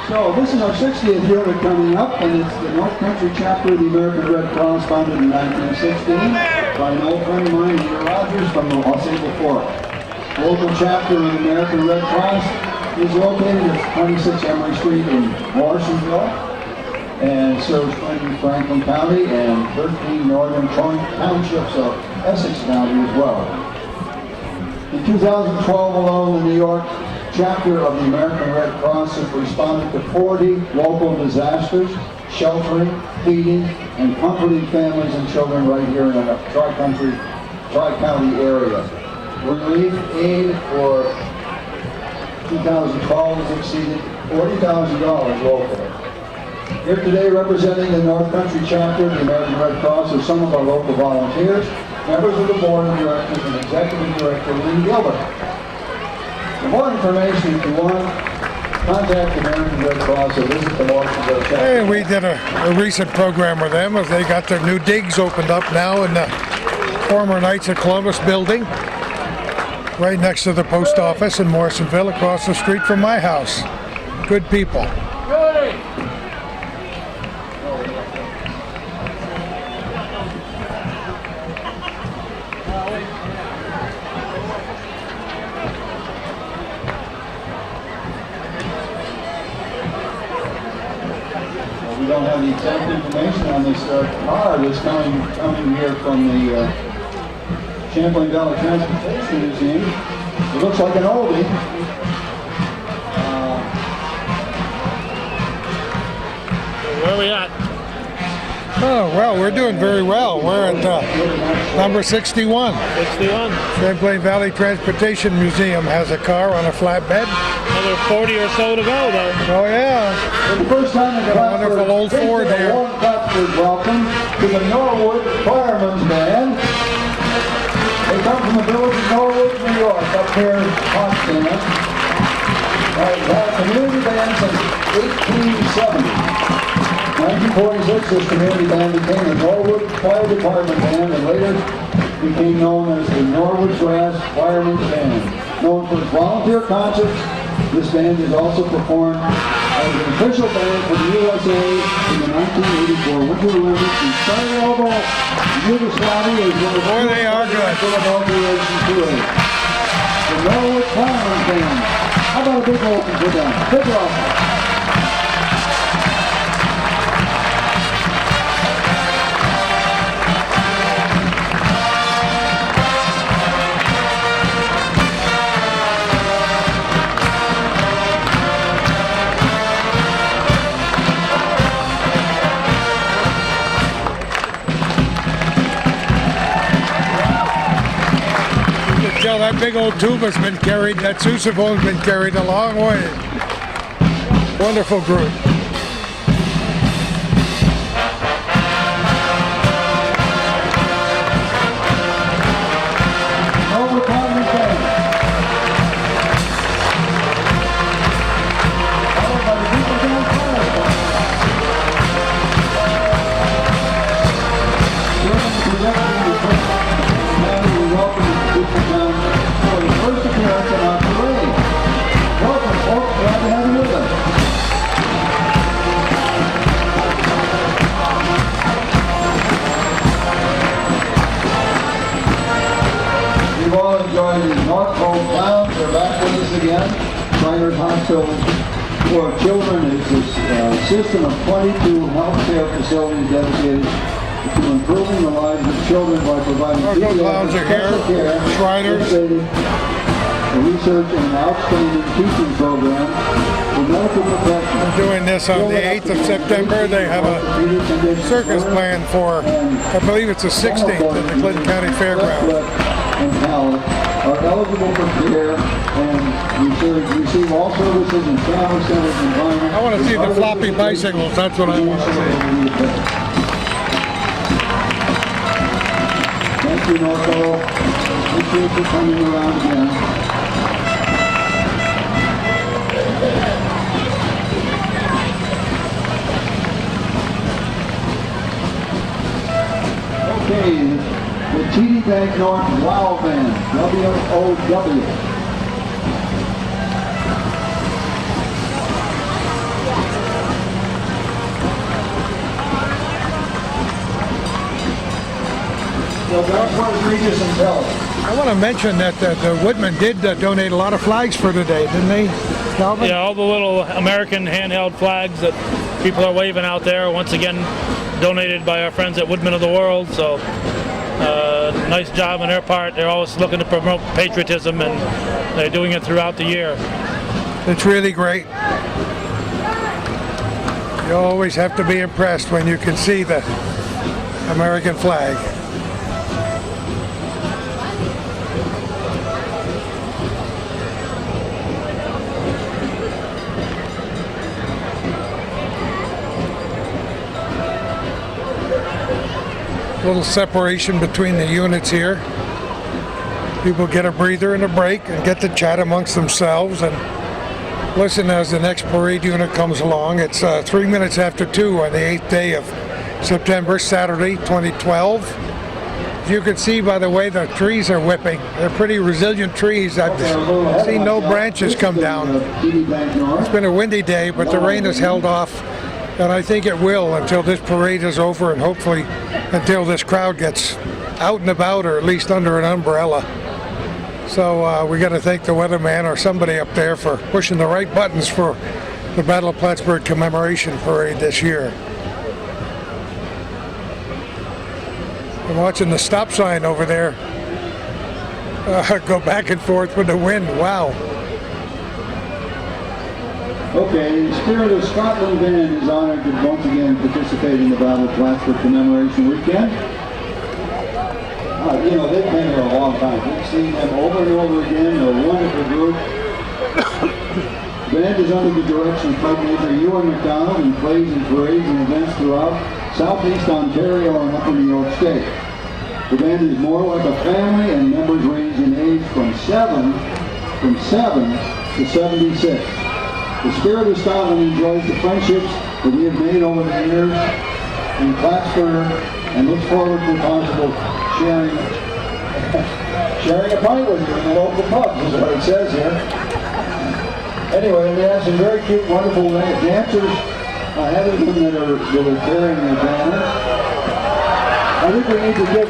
So this is our 60th unit coming up, and it's the North Country chapter of the American Red Cross, founded in 1916 by an old friend of mine, Peter Rogers, from the Los Angeles Fork. Local chapter of the American Red Cross is located at 26 Emory Street in Morrisonville, and serves Franklin County and 13 northern townships of Essex County as well. In 2012 alone, the New York chapter of the American Red Cross has responded to 40 local disasters, sheltering, feeding, and comforting families and children right here in the Tri-County area. Relief aid for 2012 has exceeded $40,000 locally. Here today representing the North Country chapter of the American Red Cross are some of our local volunteers, members of the board of directors, and executive director Lynn Gilbert. For more information, if you want, contact the American Red Cross or visit the Morrisonville chapter. Hey, we did a recent program with them as they got their new digs opened up now in the former Knights of Columbus building, right next to the post office in Morrisonville, across the street from my house. Good people. We don't have the exact information on this car that's coming here from the Champlain Valley Transportation Museum. It looks like an oldie. Where are we at? Oh, well, we're doing very well. We're at number 61. 61. Champlain Valley Transportation Museum has a car on a flatbed. Another 40 or so to go, though. Oh, yeah. For the first time in Plattsburgh, wonderful old Ford please give a there. warm Plattsburgh welcome to the Norwood Firemen's Band. They come from the village of Norwood, New York, up here in Potsdam. They've had a community band since 1870. 1946, this community band became the Norwood Fire Department Band and later became known as the Norwood Brass Firemen's Band. Known for its volunteer concerts, this band is also performed as an official band for the USA in the 1984 Winter Olympics in Sarajevo, Yugoslavia, as well as Boy, they are good. Philadelphia Parade. The Norwood Firemen's Band. How about a big welcome for them? Big welcome. Tell that big old tuba's been carried, that sousaphone's been carried a long way. Wonderful group. Norwood Firemen's Band. Followed by the People Down Fire Band. During the production of the first we welcome the People Down for the first appearance on our parade. Welcome, folks. Glad to have you with us. Shriners Hospital for Children is a system of 22 healthcare facilities dedicated to improving the lives of children by providing Local clowns are special here. care, Shriners. research, and outstanding teaching program for medical protection. We're doing this on the 8th of September. They have a circus planned for, I believe it's the 16th at the Clinton County Fairgrounds. And talent are eligible for care and receive all services in family centers environment. I want to see the floppy bicycles. That's what I want to see. Thank you, Norco. Thank you for coming around again. Okay, the TD Bank North Wow Band, WOW. So that's what Regis and Pell. I want to mention that the Woodmen did donate a lot of flags for today, didn't they, Calvin? Yeah, all the little American handheld flags that people are waving out there, once again donated by our friends at Woodmen of the World. So nice job on their part. They're always looking to promote patriotism, and they're doing it throughout the year. It's really great. You always have to be impressed when you can see the American flag. Little separation between the units here. People get a breather and a break and get to chat amongst themselves and listen as the next parade unit comes along. It's 3 minutes after 2 on the 8th day of September, Saturday, 2012. As you can see by the way the trees are whipping, they're pretty resilient trees. I've seen no branches come down. It's been a windy day, but the rain has held off. And I think it will until this parade is over, and hopefully until this crowd gets out and about, or at least under an umbrella. So we got to thank the weatherman or somebody up there for pushing the right buttons for the Battle of Plattsburgh commemoration parade this year. I'm watching the stop sign over there go back and forth with the wind. Wow. Okay, the Spirit of Scotland Band is honored to once again participate in the Battle of Plattsburgh commemoration weekend. You know, they've been here a long time. We've seen them over and over again. They're a wonderful group. The band is under the direction of Flight Major Ewan McDonald and plays in parades and events throughout Southeast Ontario and Upper New York State. The band is more like a family, and members range in age from 7 to 76. The Spirit of Scotland enjoys the friendships that we have made over the years in Plattsburgh and looks forward to possible sharing a pint with you in the local pubs, is what it says here. Anyway, we have some very cute, wonderful dancers ahead of them that are carrying their banner. I think we need to give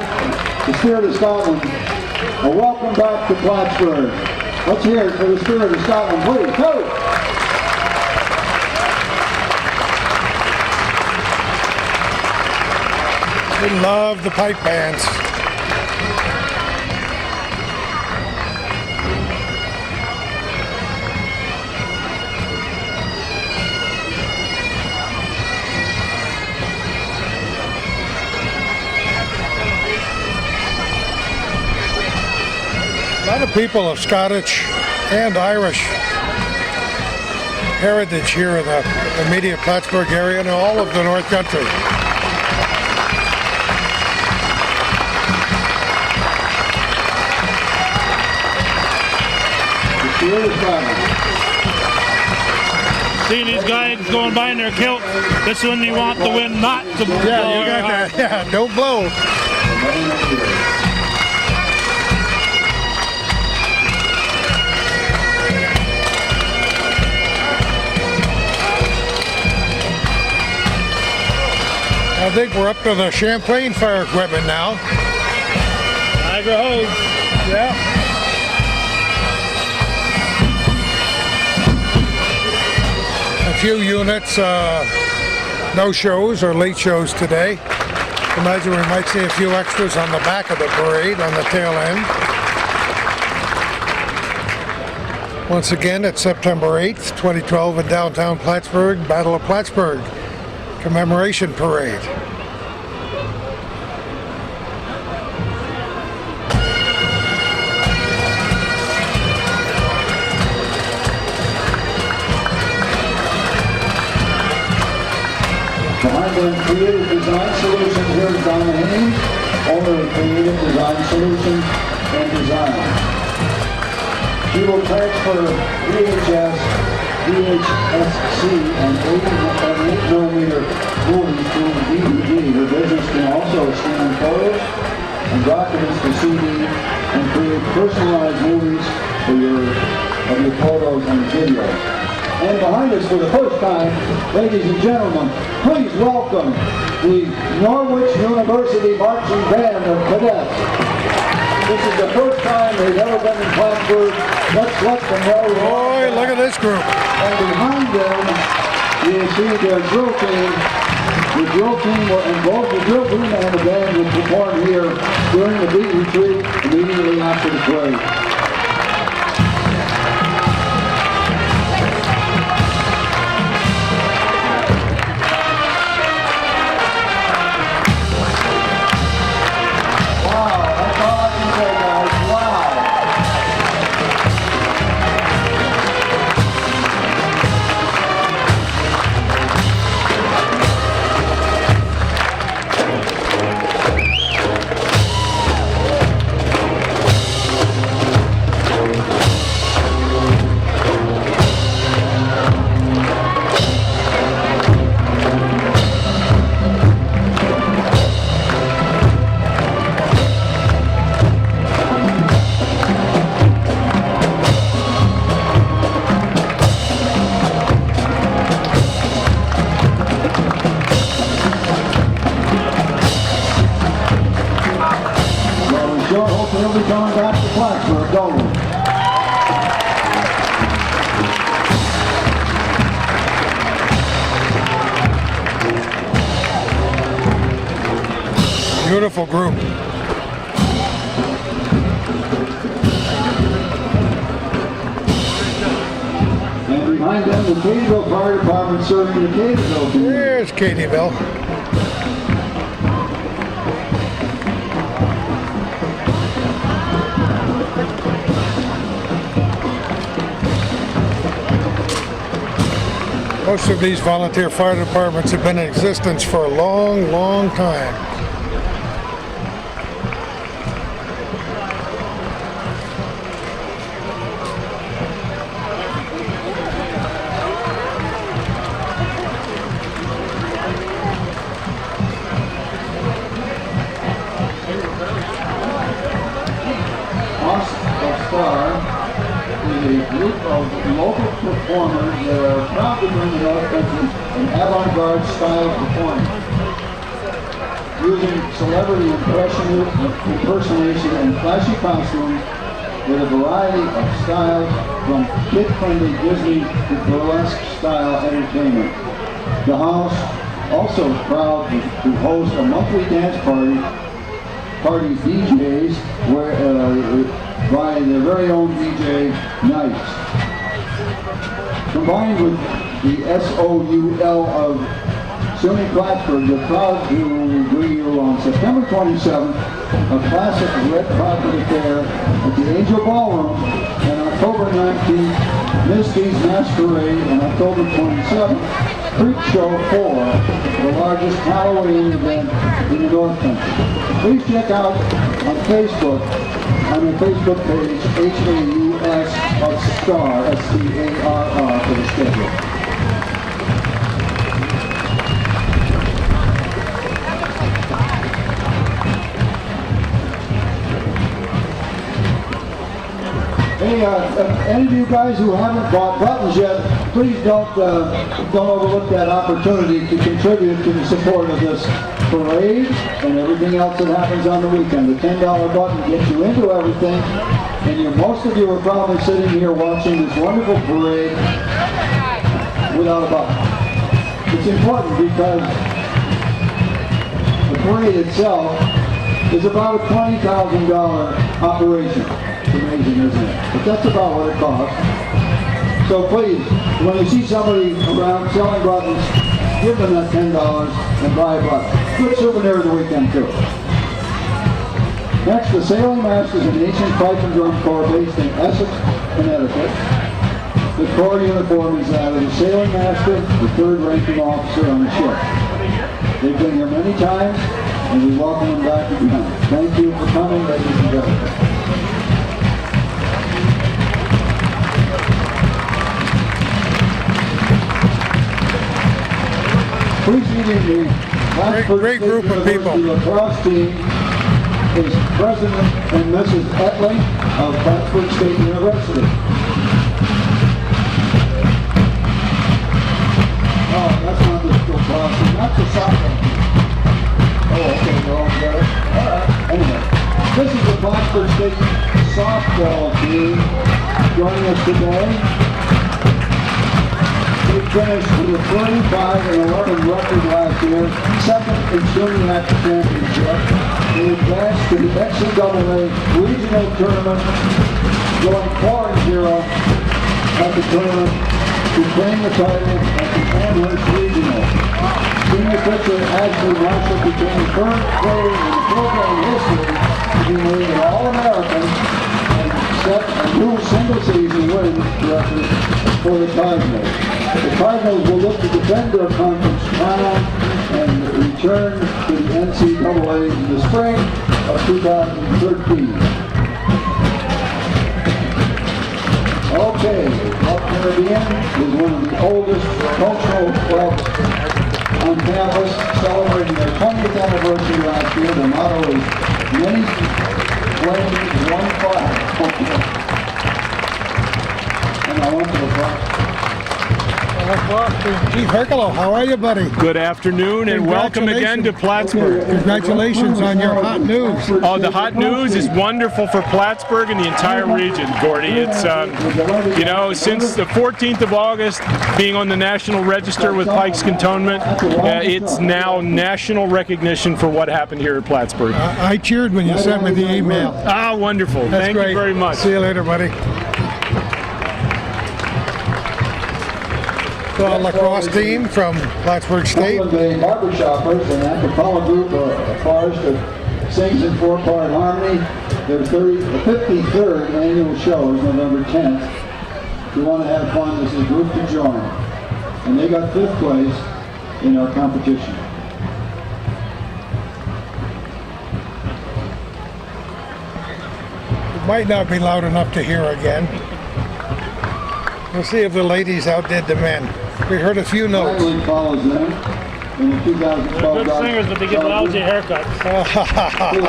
the Spirit of Scotland a welcome back to Plattsburgh. Let's hear it for the Spirit of Scotland, please. Go! We love the pipe bands. A lot of people of Scottish and Irish heritage here in the immediate Plattsburgh area and all of the North Country. Seeing these guys going by in their kilt, this is when you want the wind not to blow. Yeah, you got that. Yeah, don't blow. I think we're up to the Champlain fire equipment now. Niagara hose. Yeah. few units no shows or late shows today. Imagine we might see a few extras on the back of the parade on the tail end. Once again, it's September 8th, 2012 in downtown Plattsburgh, Battle of Plattsburgh commemoration parade. Behind them, Creative Design Solutions, here's Donna Haynes, owner of Creative Design Solutions and Design. She will transfer VHS, VHSC, and 8mm movies to DVD. Her business can also scan photos and documents to CD and create personalized movies of your photos and videos. And behind us for the first time, ladies and gentlemen, please welcome the Norwich University Marching Band of Cadets. This is the first time they've ever been in Plattsburgh. Let's let them know. Boy, look at this group. And behind them, you see their drill team. The drill team, and both the drill team and the band will perform here during the beat retreat immediately after the parade. He'll be coming back to Plattsburgh, don't we? Beautiful group. And behind them, the Cateville Fire Department serving the Cateville community. There's Cateville. Most of these volunteer fire departments have been in existence for a long, long time. A group of local performers that are proud to bring the North Country an avant-garde style of performance, using celebrity impersonation and flashy costumes with a variety of styles, from kid-friendly Disney to burlesque style entertainment. The house also is proud to host a monthly dance party DJs by their very own DJ Nights. Combined with the SOUL of SUNY Plattsburgh, we're proud to bring you on September 27th a classic red carpet affair at the Angel Ballroom, and October 19th, Misty's Masquerade, and October 27th, Creek Show 4, the largest Halloween event in the North Country. Please check out on Facebook, on the Facebook page, HAUS of STAR, STARR, for the schedule. Hey, any of you guys who haven't bought buttons yet, please don't overlook that opportunity to contribute to the support of this parade and everything else that happens on the weekend. The $10 button gets you into everything, and most of you are probably sitting here watching this wonderful parade without a buck. It's important because the parade itself is about a $20,000 operation. It's amazing, isn't it? But that's about what it costs. So please, when you see somebody around selling buttons, give them that $10 and buy a button. Good souvenir of the weekend too. Next, the Sailing Masters and Ancient Pipe and Drum Corps based in Essex, Connecticut. The Corps uniform is that of the Sailing Master, the third ranking officer on the ship. They've been here many times, and we welcome them back again. Thank you for coming, ladies and gentlemen. Preceding the Plattsburgh Great group of State people. University lacrosse team is President and Mrs. Etling of Plattsburgh State University. Oh, that's not the lacrosse team, that's the soccer team. Oh, okay, they're all together. All right, anyway. This is the Plattsburgh State softball team joining us today. They finished with a 35-11 record last year, second in junior at the championship. They advanced to the NCAA regional tournament, going 4-0 at the tournament to claim the title at the Amherst Regional. Senior pitcher Ashley Marshall became the first player in the program history to be named an All-American and set a new single-season win record for the Cardinals. The Cardinals will look to defend their conference crown and return to the NCAA in the spring of 2013. Okay, Club Caribbean is one of the oldest cultural clubs on campus, celebrating their 20th anniversary last year. The motto is many flames, one flag. And I want to applaud. Chief Herculo, how are you, buddy? Good afternoon and welcome again to Plattsburgh. Congratulations on your hot news. Oh, the hot news is wonderful for Plattsburgh and the entire region, Gordy. It's, you know, since the 14th of August, being on the National Register with Pike's Cantonment, it's now national recognition for what happened here at Plattsburgh. I cheered when you sent me the email. Ah, wonderful. That's Thank great. you very much. See you later, buddy. The lacrosse team from Plattsburgh State. The Barbershoppers, an acapella group of forest that sings in four-part harmony. Their 53rd annual show is November 10th. If you want to have fun, this is a group to join. And they got 5th place in our competition. It might not be loud enough to hear again. We'll see if the ladies outdid the men. We heard a few notes. Finally follows them in the 2012 Good singers, but they get lousy haircuts. Full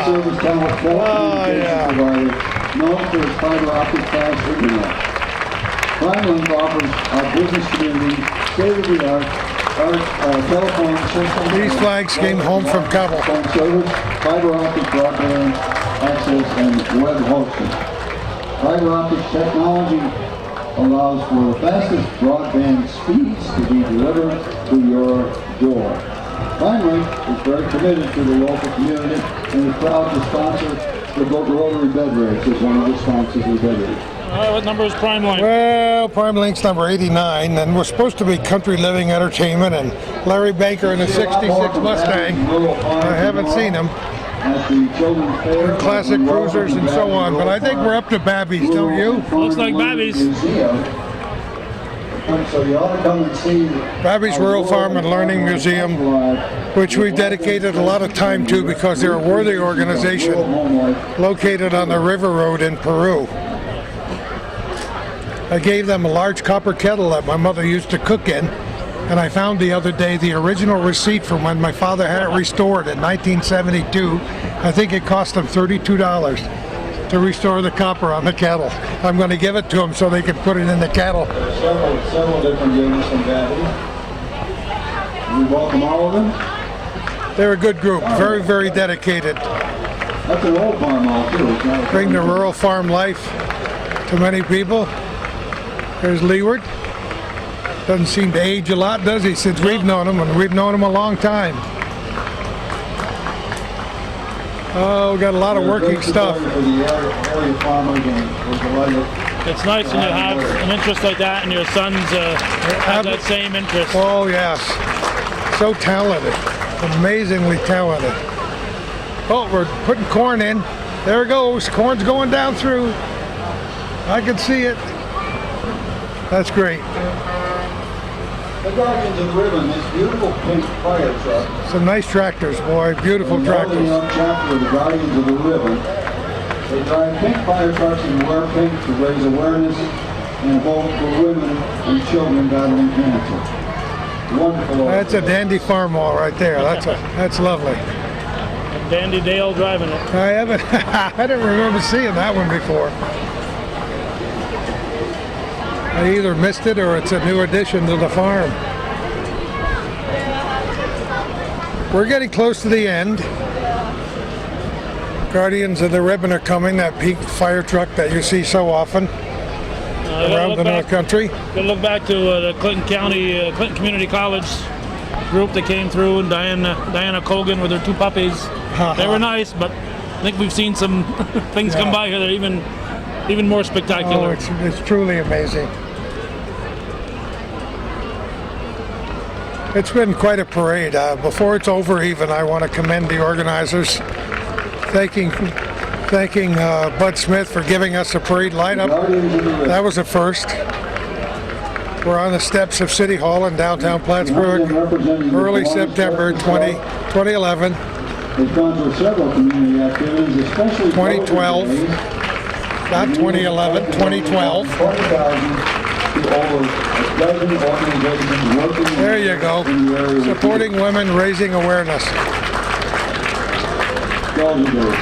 service telecommunications provider known for its fiber optic fast internet. PrimeLink offers our business community state-of-the-art telephone system. These flags came home from Kabul. Phone service, fiber optic broadband access, and web hosting. Fiber optic technology allows for the fastest broadband speeds to be delivered to your door. PrimeLink is very committed to the local community and is proud to sponsor the Rotary Bed Race as one of the sponsors of the Bed Race. What number is PrimeLink? Well, PrimeLink's number 89, and we're supposed to be Country Living Entertainment and Larry Banker in a 66 Mustang. I haven't seen him. At the Children's Fair, Classic cruisers and so on, but I think we're up to Babby's, don't you? Looks like Babby's. So you ought to come and see Babby's Rural Farm and Learning Museum, which we dedicated a lot of time to because they're a worthy organization located on the River Road in Peru. I gave them a large copper kettle that my mother used to cook in, and I found the other day the original receipt from when my father had it restored in 1972. I think it cost them $32 to restore the copper on the kettle. I'm going to give it to them so they can put it in the kettle. Several different games from Babby. We welcome all of them. They're a good group, very, very dedicated. That's an old farm hall too. Bring the rural farm life to many people. There's Leeward. Doesn't seem to age a lot, does he, since we've known him, and we've known him a long time. Oh, we got a lot of working stuff. It's nice when you have an interest like that and your sons have that same interest. Oh, yes. So talented. Amazingly talented. Oh, we're putting corn in. There it goes. Corn's going down through. I can see it. That's great. The Guardians of the Ribbon, this beautiful pink fire truck. Some nice tractors, boy. Beautiful tractors. The young chapter of the Guardians of the Ribbon. They drive pink fire trucks and wear pink to raise awareness and hope for women and children battling cancer. Wonderful. That's a dandy farm wall right there. That's lovely. Dandy Dale driving it. I haven't. I didn't remember seeing that one before. I either missed it or it's a new addition to the farm. We're getting close to the end. Guardians of the Ribbon are coming, that pink fire truck that you see so often around the North Country. Gotta look back to the Clinton Community College group that came through, and Diana Colgan with her two puppies. They were nice, but I think we've seen some things come by here that are even more spectacular. Oh, it's truly amazing. It's been quite a parade. Before it's over even, I want to commend the organizers, thanking Bud Smith for giving us a parade lineup. That was a first. We're on the steps of City Hall in downtown Plattsburgh, early September 2011. 2012, not 2011, 2012. There you go. Supporting women, raising awareness.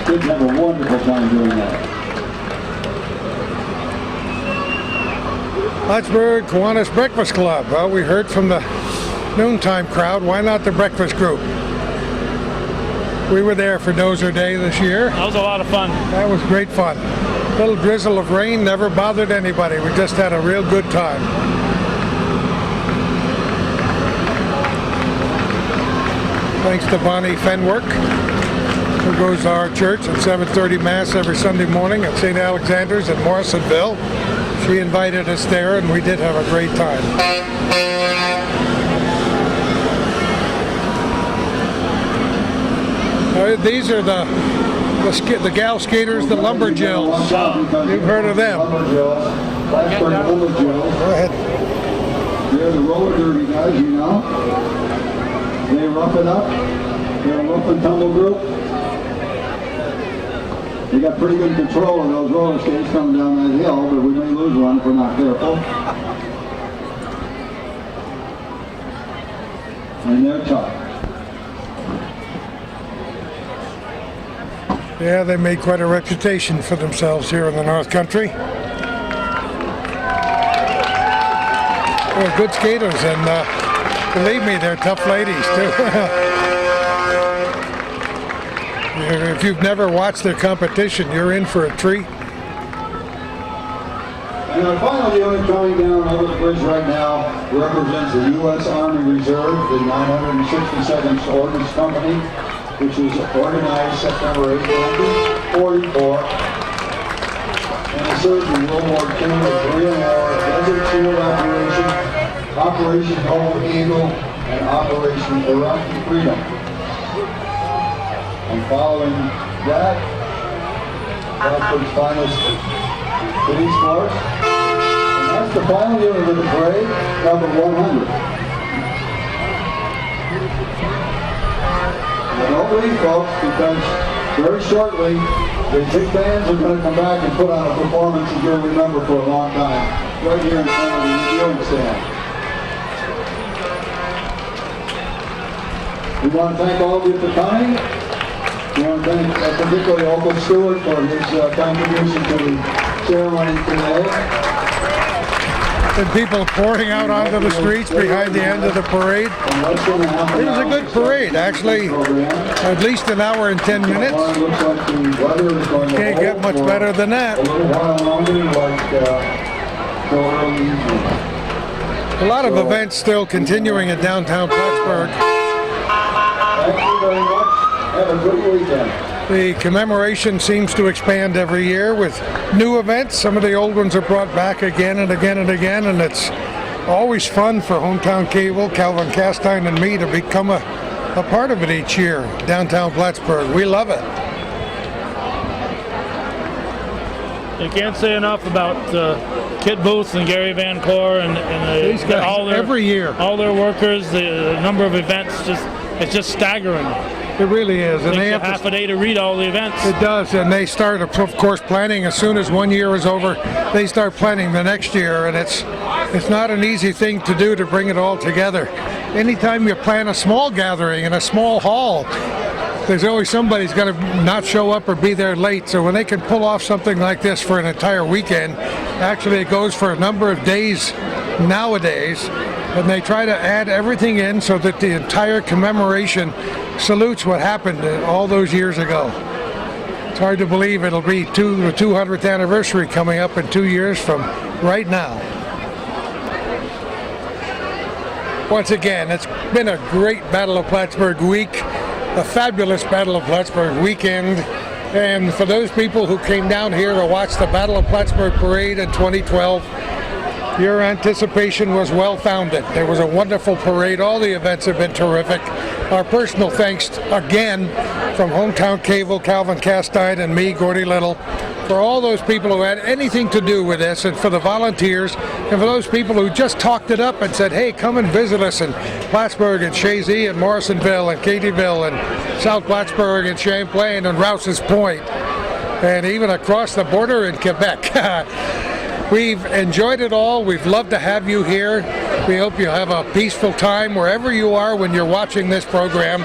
Kids have a wonderful time doing that. Plattsburgh Kiwanis Breakfast Club. Well, we heard from the noontime crowd. Why not the breakfast group? We were there for Dozer Day this year. That was a lot of fun. That was great fun. Little drizzle of rain never bothered anybody. We just had a real good time. Thanks to Bonnie Fenwick, who goes to our church at 7:30 Mass every Sunday morning at St. Alexander's in Morrisonville. She invited us there, and we did have a great time. These are the gal skaters, the Lumberjills. You've heard of them. Plattsburgh Lumberjills. Go ahead. They're the roller derby guys, you know. They rough it up. They're a rough and tumble group. They got pretty good control of those roller skates coming down that hill, but we may lose one if we're not careful. And they're tough. Yeah, they made quite a reputation for themselves here in the North Country. They're good skaters, and believe me, they're tough ladies too. If you've never watched their competition, you're in for a treat. And our final unit coming down over the bridge right now represents the U.S. Army Reserve, the 962nd Ordnance Company, which was organized September 8, 1944, and served in World War II, the Korean War, Desert Shield Operation, Operation Golden Eagle, and Operation Iraqi Freedom. And following that, Plattsburgh's finest police force, and that's the final unit of the parade, number 100. Don't leave, folks, because very shortly the big bands are going to come back and put on a performance that you'll remember for a long time, right here in front of the viewing stand. We want to thank all of you for coming. We want to thank particularly Uncle Stewart for his contribution to the ceremony today. And people pouring out onto the streets behind the end of the parade. It was a good parade, actually. At least an hour and 10 minutes. Can't get much better than that. A lot of events still continuing in downtown Plattsburgh. Thank you very much. Have a good weekend. The commemoration seems to expand every year with new events. Some of the old ones are brought back again and again and again, and it's always fun for Hometown Cable, Calvin Castine, and me to become a part of it each year, downtown Plattsburgh. We love it. You can't say enough about Kit Booth and Gary Van Cor and These guys, all their, every year. all their workers, the number of events, it's just staggering. It really is. And It they takes have half a day to read all the events. It does, and they start, of course, planning as soon as 1 year is over. They start planning the next year, and it's not an easy thing to do to bring it all together. Anytime you plan a small gathering in a small hall, there's always somebody's going to not show up or be there late. So when they can pull off something like this for an entire weekend, actually it goes for a number of days nowadays, and they try to add everything in so that the entire commemoration salutes what happened all those years ago. It's hard to believe it'll be the 200th anniversary coming up in 2 years from right now. Once again, it's been a great Battle of Plattsburgh week, a fabulous Battle of Plattsburgh weekend, and for those people who came down here to watch the Battle of Plattsburgh Parade in 2012, your anticipation was well founded. There was a wonderful parade. All the events have been terrific. Our personal thanks again from Hometown Cable, Calvin Castine, and me, Gordy Little, for all those people who had anything to do with this, and for the volunteers, and for those people who just talked it up and said, hey, come and visit us in Plattsburgh and Chazy and Morrisonville and Katyville and South Plattsburgh and Champlain and Rouse's Point, and even across the border in Quebec. We've enjoyed it all. We've loved to have you here. We hope you have a peaceful time wherever you are when you're watching this program.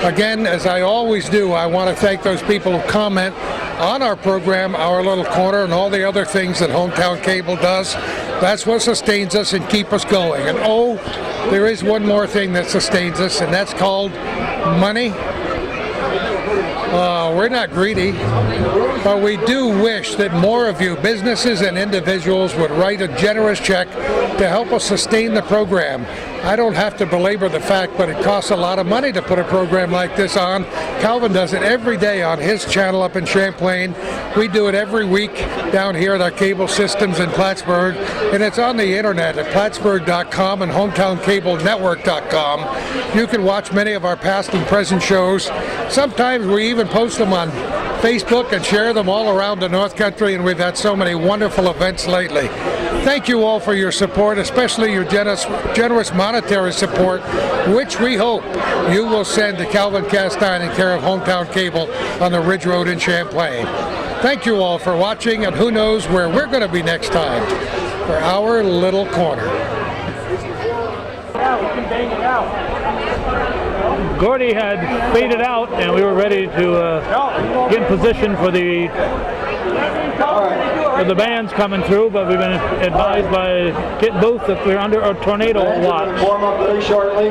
Again, as I always do, I want to thank those people who comment on our program, Our Little Corner, and all the other things that Hometown Cable does. That's what sustains us and keep us going. And oh, there is one more thing that sustains us, and that's called money. We're not greedy, but we do wish that more of you, businesses and individuals, would write a generous check to help us sustain the program. I don't have to belabor the fact, but it costs a lot of money to put a program like this on. Calvin does it every day on his channel up in Champlain. We do it every week down here at our cable systems in Plattsburgh, and it's on the internet at plattsburgh.com and hometowncablenetwork.com. You can watch many of our past and present shows. Sometimes we even post them on Facebook and share them all around the North Country, and we've had so many wonderful events lately. Thank you all for your support, especially your generous monetary support, which we hope you will send to Calvin Castine in care of Hometown Cable on the Ridge Road in Champlain. Thank you all for watching, and who knows where we're going to be next time for Our Little Corner. Gordy had faded out, and we were ready to get in position for the bands coming through, but we've been advised by Kit Booth that we're under a tornado watch. Form up very shortly.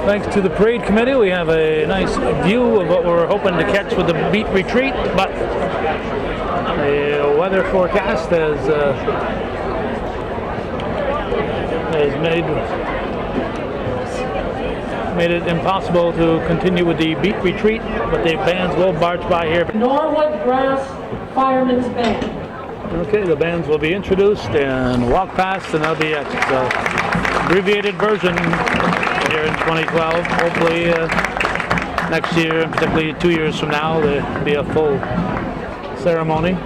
Thanks to the parade committee, we have a nice view of what we're hoping to catch with the beat retreat, but the weather forecast has made it impossible to continue with the beat retreat, but the bands will march by here. Norwood Brass Firemen's Band. Okay, the bands will be introduced and walk past, and that'll be it. So, abbreviated version here in 2012. Hopefully next year, and particularly 2 years from now, there'll be a full ceremony.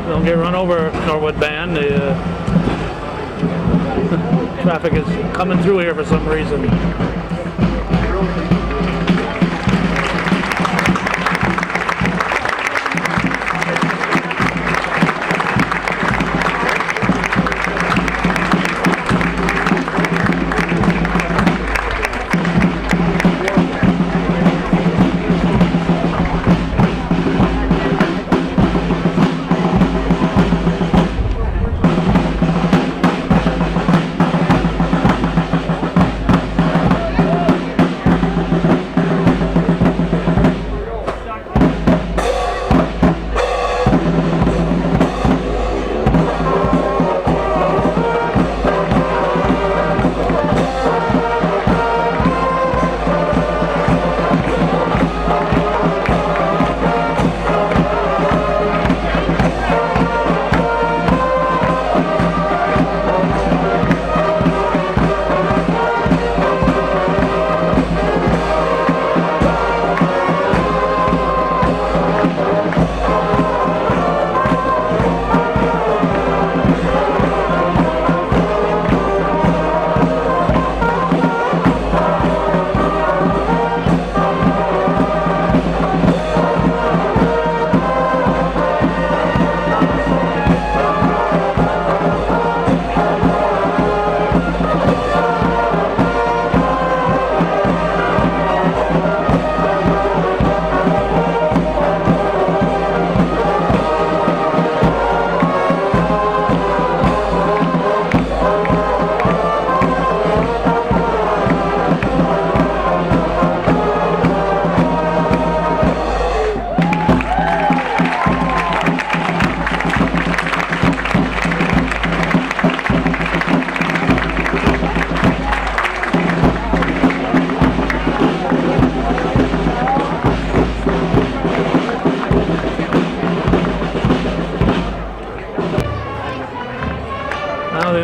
Don't get run over, Norwood Band. The traffic is coming through here for some reason.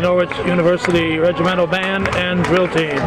the Norwich University Regimental Band and Drill Team.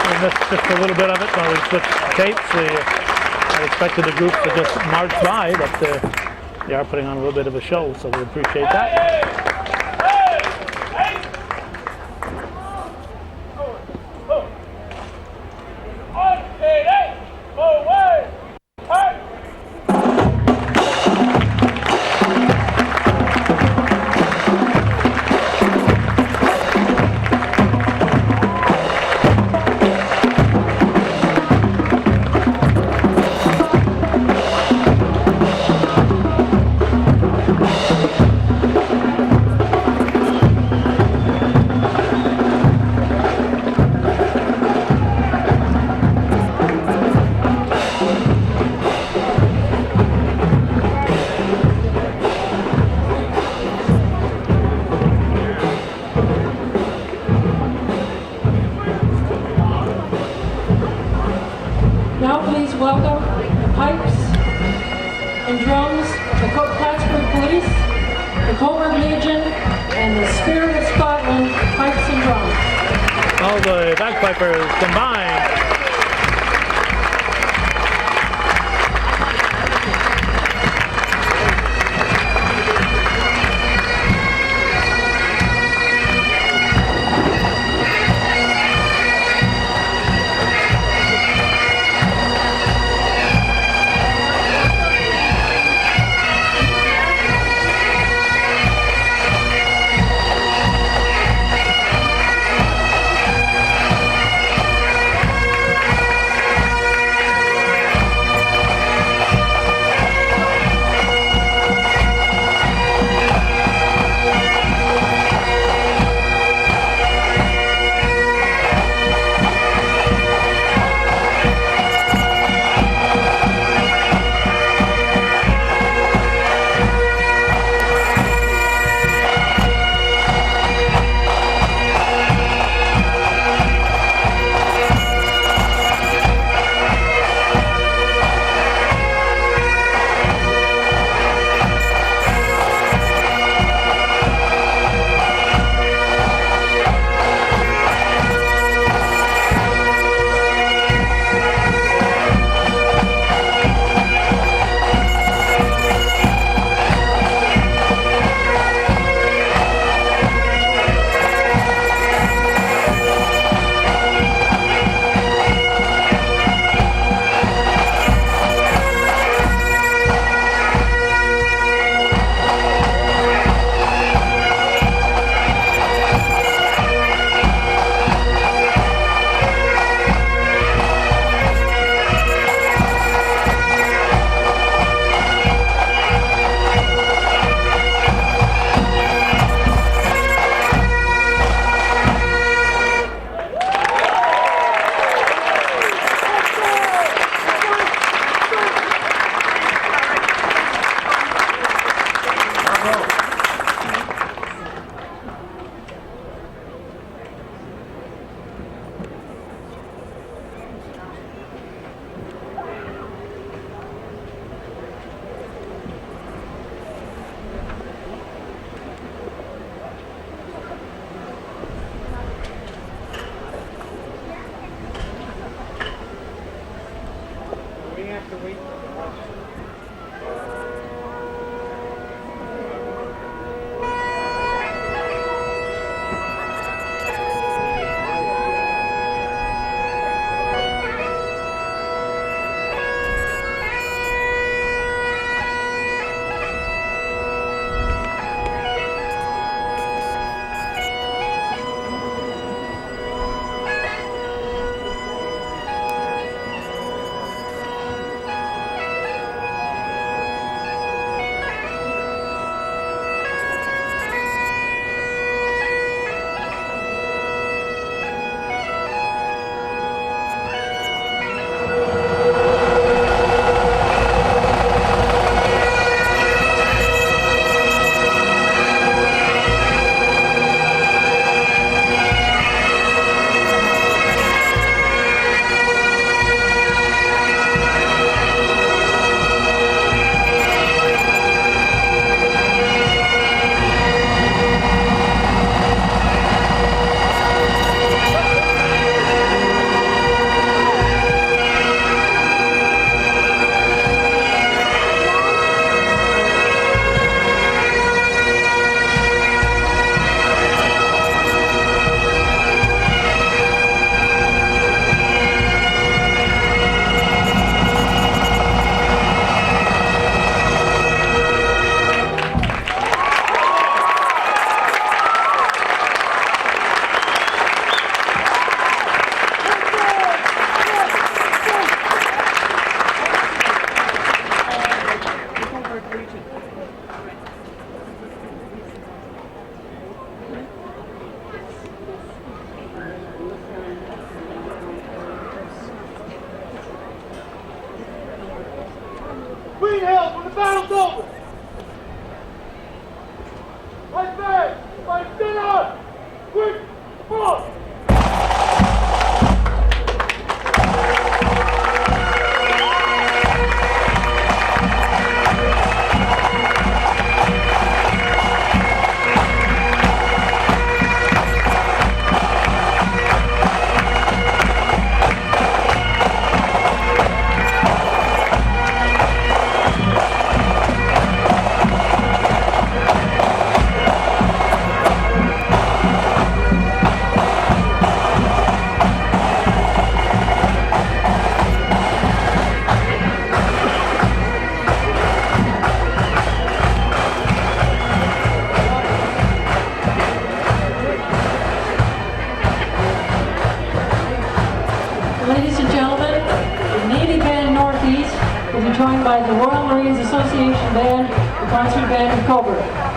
we missed just a little bit of it when we switched tapes. I expected the group to just march by, but they are putting on a little bit of a show, so we appreciate that. Now please welcome pipes and drums, the Plattsburgh Police, the Coburg Legion, and the Spirit of Scotland pipes and drums. All the bagpipers combined. battle's over. Right back. Right dinner. Quick. Forward. Ladies and gentlemen, the Navy Band Northeast will be joined by the Royal Marines Association Band, the concert band, and Cobra.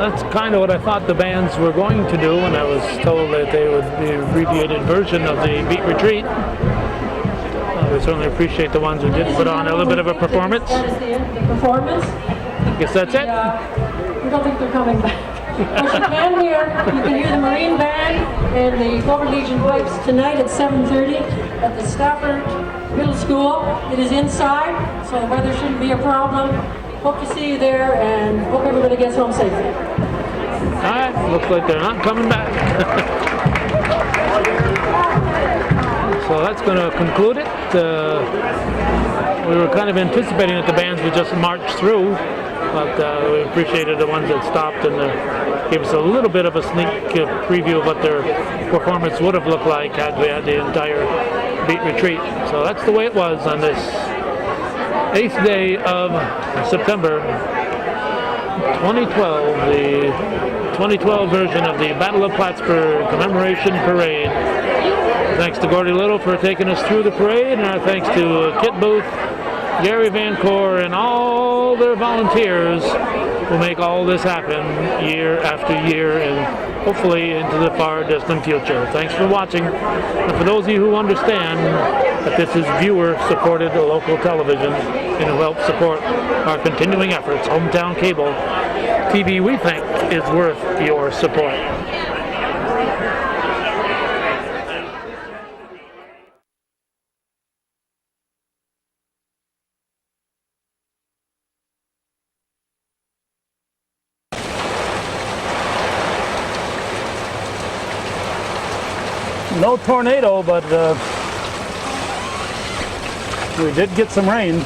That's kind of what I thought the bands were going to do when I was told that they would be an abbreviated version of the beat retreat. We certainly appreciate the ones who did put on a little bit of a performance. That is the end of the performance. I guess that's it. We don't think they're coming back. But you can hear the Marine Band and the Cobra Legion pipes tonight at 7:30 at the Stafford Middle School. It is inside, so the weather shouldn't be a problem. Hope to see you there and hope everybody gets home safely. Alright, looks like they're not coming back. So that's going to conclude it. We were kind of anticipating that the bands would just march through, but we appreciated the ones that stopped and gave us a little bit of a sneak preview of what their performance would have looked like had we had the entire beat retreat. So that's the way it was on this 8th day of September 2012, the 2012 version of the Battle of Plattsburgh commemoration parade. Thanks to Gordy Little for taking us through the parade, and our thanks to Kit Booth, Gary Van Cor, and all their volunteers who make all this happen year after year and hopefully into the far distant future. Thanks for watching, and for those of you who understand that this is viewer-supported local television and who help support our continuing efforts, Hometown Cable TV, we think, is worth your support. No tornado, but we did get some rain.